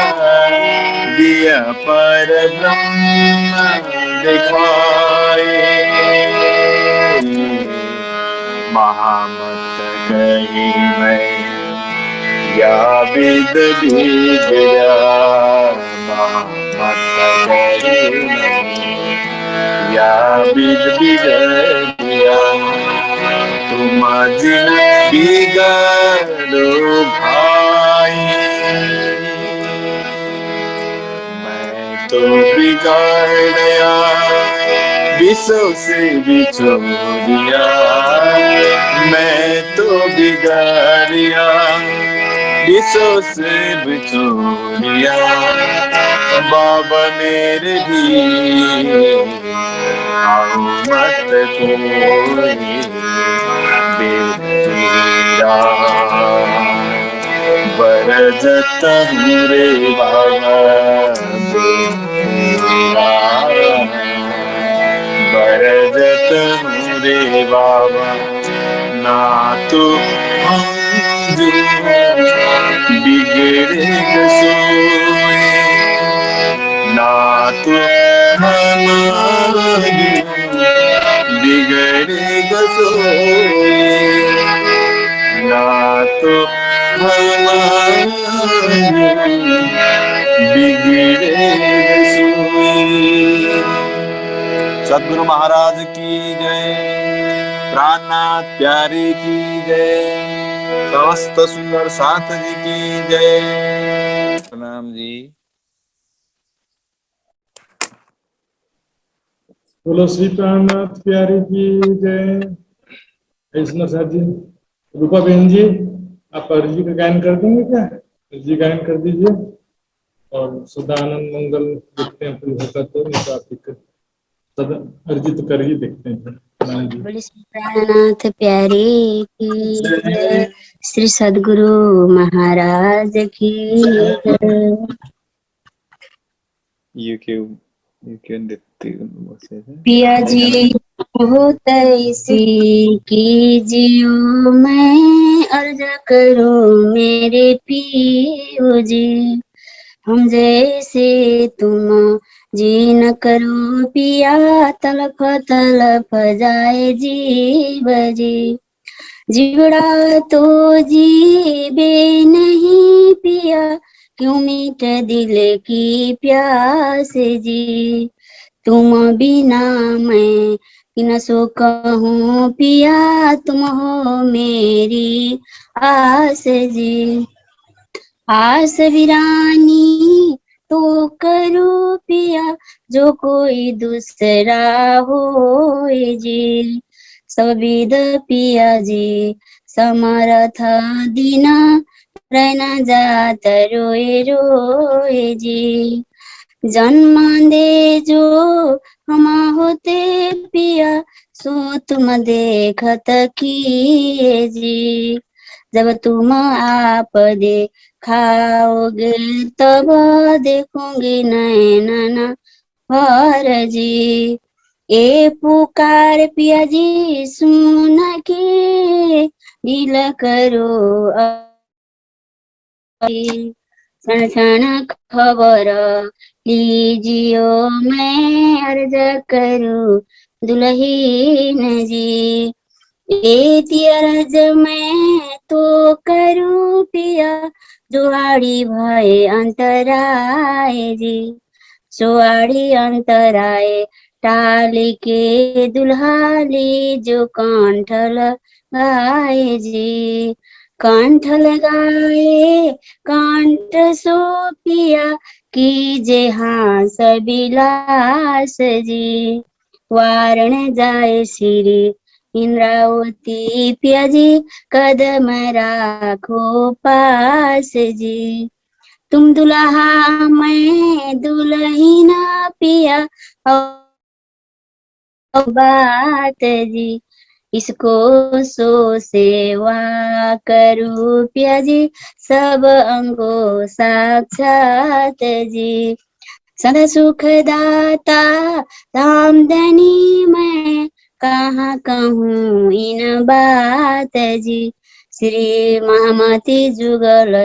Speaker 2: दिया पर ब्रह्म दिखाए महामत गई मैं या विद बिगड़ा महामत गई मैं या विद बिगड़ा तुम जिन बिगड़ो भाई मैं तो बिगड़या विश्व से बिछोड़िया मैं तो बिगड़िया विश्व से बिछोड़िया बाबा मेरे भी आओ मत कोई बेरा बरजत हूँ रे बाबा बेरा बरजत हूँ रे बाबा ना तो हम जो बिगड़े सोए ना तो हम बिगड़े सोए ना तो हम बिगड़े सोए सद्गुरु महाराज की जय प्राणनाथ प्यारे की जय समस्त सुंदर साथ जी की जय प्रणाम जी
Speaker 1: बोलो श्री प्राणनाथ प्यारे की जय। कृष्ण साथ जी रूपा बहन जी आप अर्जी का गायन कर देंगे क्या अर्जी गायन कर दीजिए और सदानंद मंगल देखते हैं कोई होता तो नहीं तो आप अर्जित कर ही देखते हैं।
Speaker 3: बोले श्री प्राणनाथ प्यारे की जय श्री सद्गुरु महाराज की जय।
Speaker 2: You can
Speaker 3: पिया जी हो तैसी कीजियो मैं अर्ज करूं मेरे पियो जी, हम जैसे तुम जी न करो पिया, तलफ तलफ जाए जीव जी, जीवड़ा तो जीवे नहीं पिया, क्यों मीठ दिल की प्यास जी, तुम बिना मैं किन सो कहूँ पिया, तुम हो मेरी आस जी, आस वीरानी तो करो पिया, जो कोई दूसरा हो जी, सबिद पिया जी समर्थ दीना, रहना जात रोए रोए जी, जन्म दे जो हम होते पिया, सो तुम देखत किए जी, जब तुम आप खाओगे तब देखूंगी नैना भर जी, ए पुकार पिया जी सुन के दिल करो क्षण क्षण खबर लीजियो मैं अर्ज करूं दुल्हीन जी, एती अर्ज मैं तो करूं पिया, जुआड़ी भय अंतराय जी, सुआड़ी अंतराय टाल के दुल्हाली जो कंठ लगाए जी, कंठ लगाए कंठ सो पिया, कीजे हास बिलास जी, वारण जाए श्री इंद्रावती पिया जी, कदम राखो पास जी, तुम दुल्हा मैं दुल्हीना पिया, बात जी, इसको सो सेवा करूं पिया जी, सब अंगो साक्षात जी, सदा सुख दाता धाम धनी मैं, कहाँ कहूँ इन बात जी, श्री महामती जुगल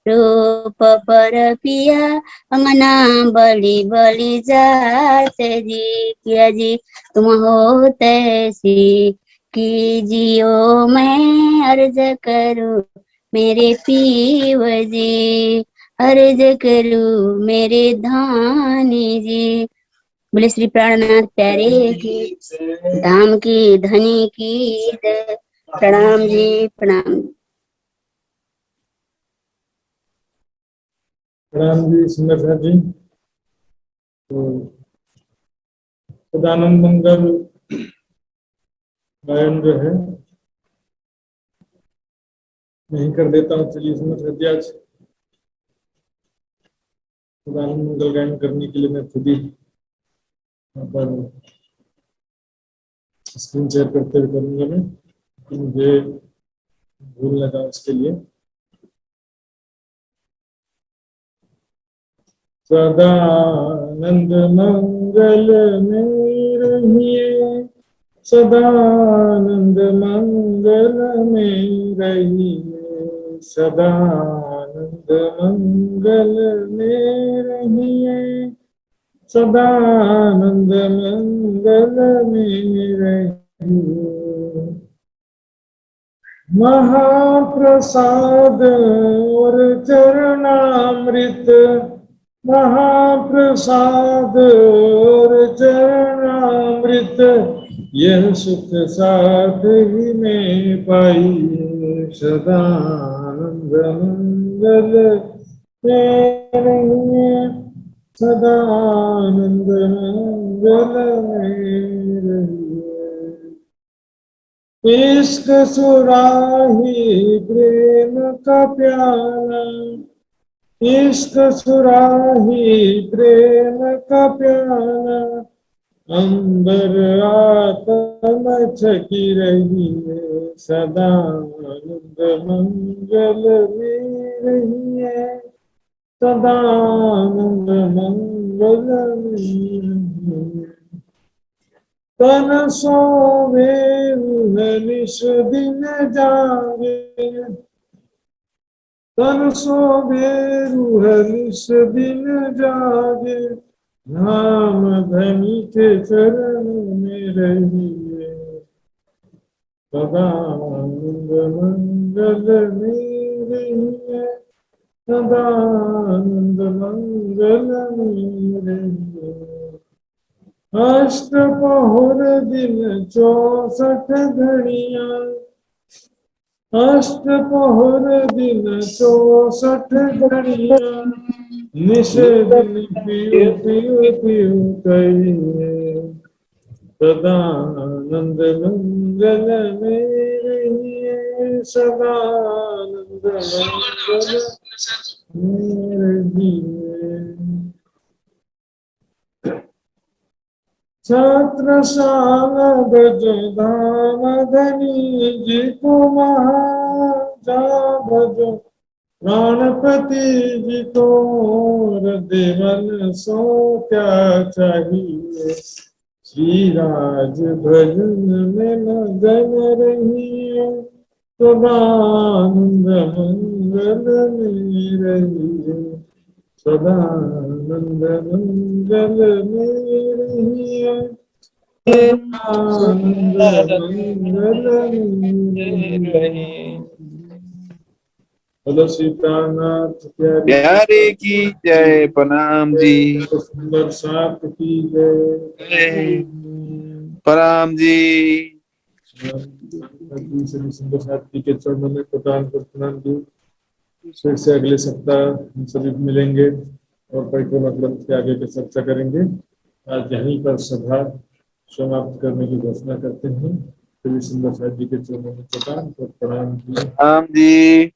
Speaker 3: रूप पर पिया, अंगना बलि बलि जात जी, पिया जी तुम हो तैसी कीजियो मैं अर्ज करूं मेरे पीव जी, अर्ज करूं मेरे धानी जी, बोले श्री प्राणनाथ प्यारे की धाम की धनी की प्रणाम जी प्रणाम।
Speaker 1: प्रणाम जी सुंदर जी। तो सदानंद मंगल गायन जो है नहीं कर देता हूँ, चलिए सुंदर जी आज सदानंद मंगल गायन करने के लिए मैं खुद ही यहाँ पर स्क्रीन शेयर करते हुए करूँगा मैं, मुझे भूल न जाए उसके लिए। सदानंद मंगल में रहिए, सदानंद मंगल में रहिए, सदानंद मंगल में रहिए, सदानंद मंगल में रहिए, महाप्रसाद और चरणामृत, महाप्रसाद और चरणामृत, यह सुख साथ ही में पाइए, सदानंद मंगल में रहिए, सदानंद मंगल में रहिए, इश्क सुराही प्रेम का प्याला, इश्क सुराही प्रेम का प्याला, अंबर आत्म छकी रही है, सदानंद मंगल में रही है, सदानंद मंगल मंगल में तन सोवे निश दिन जागे तन सोवे निश दिन जागे नाम धनी के चरण में रहिए सदानंद मंगल में रहिए सदानंद मंगल में रहिए अष्ट पहुर दिन 64 घड़ियां अष्ट पहुर दिन 64 घड़ियां निश दिन पियो पियो पियो कहिए सदानंद मंगल में रहिए सदानंद मंगल में रहिए छत्रसाल भजो धाम धनी जी को महाजा भजो प्राणपति जी को देवन सो क्या चाहिए श्री राज भजन में मगन रहिए सदानंद मंगल में रहिए सदानंद मंगल में रहिए सदानंद मंगल में रहिए बोलो सीतानाथ
Speaker 2: प्यारे की जय। प्रणाम जी।
Speaker 1: सुंदर साथ की जय।
Speaker 2: प्रणाम जी।
Speaker 1: सभी सुंदर साथी के चरणों में प्रदान कर प्रणाम जी। फिर से अगले सप्ताह हम सभी मिलेंगे और परिक्रमा ग्रंथ के आगे की चर्चा करेंगे। आज यहीं पर सभा समाप्त करने की घोषणा करते हैं। सभी सुंदर साथ जी के चरणों में प्रदान कर प्रणाम जी।
Speaker 2: प्रणाम जी।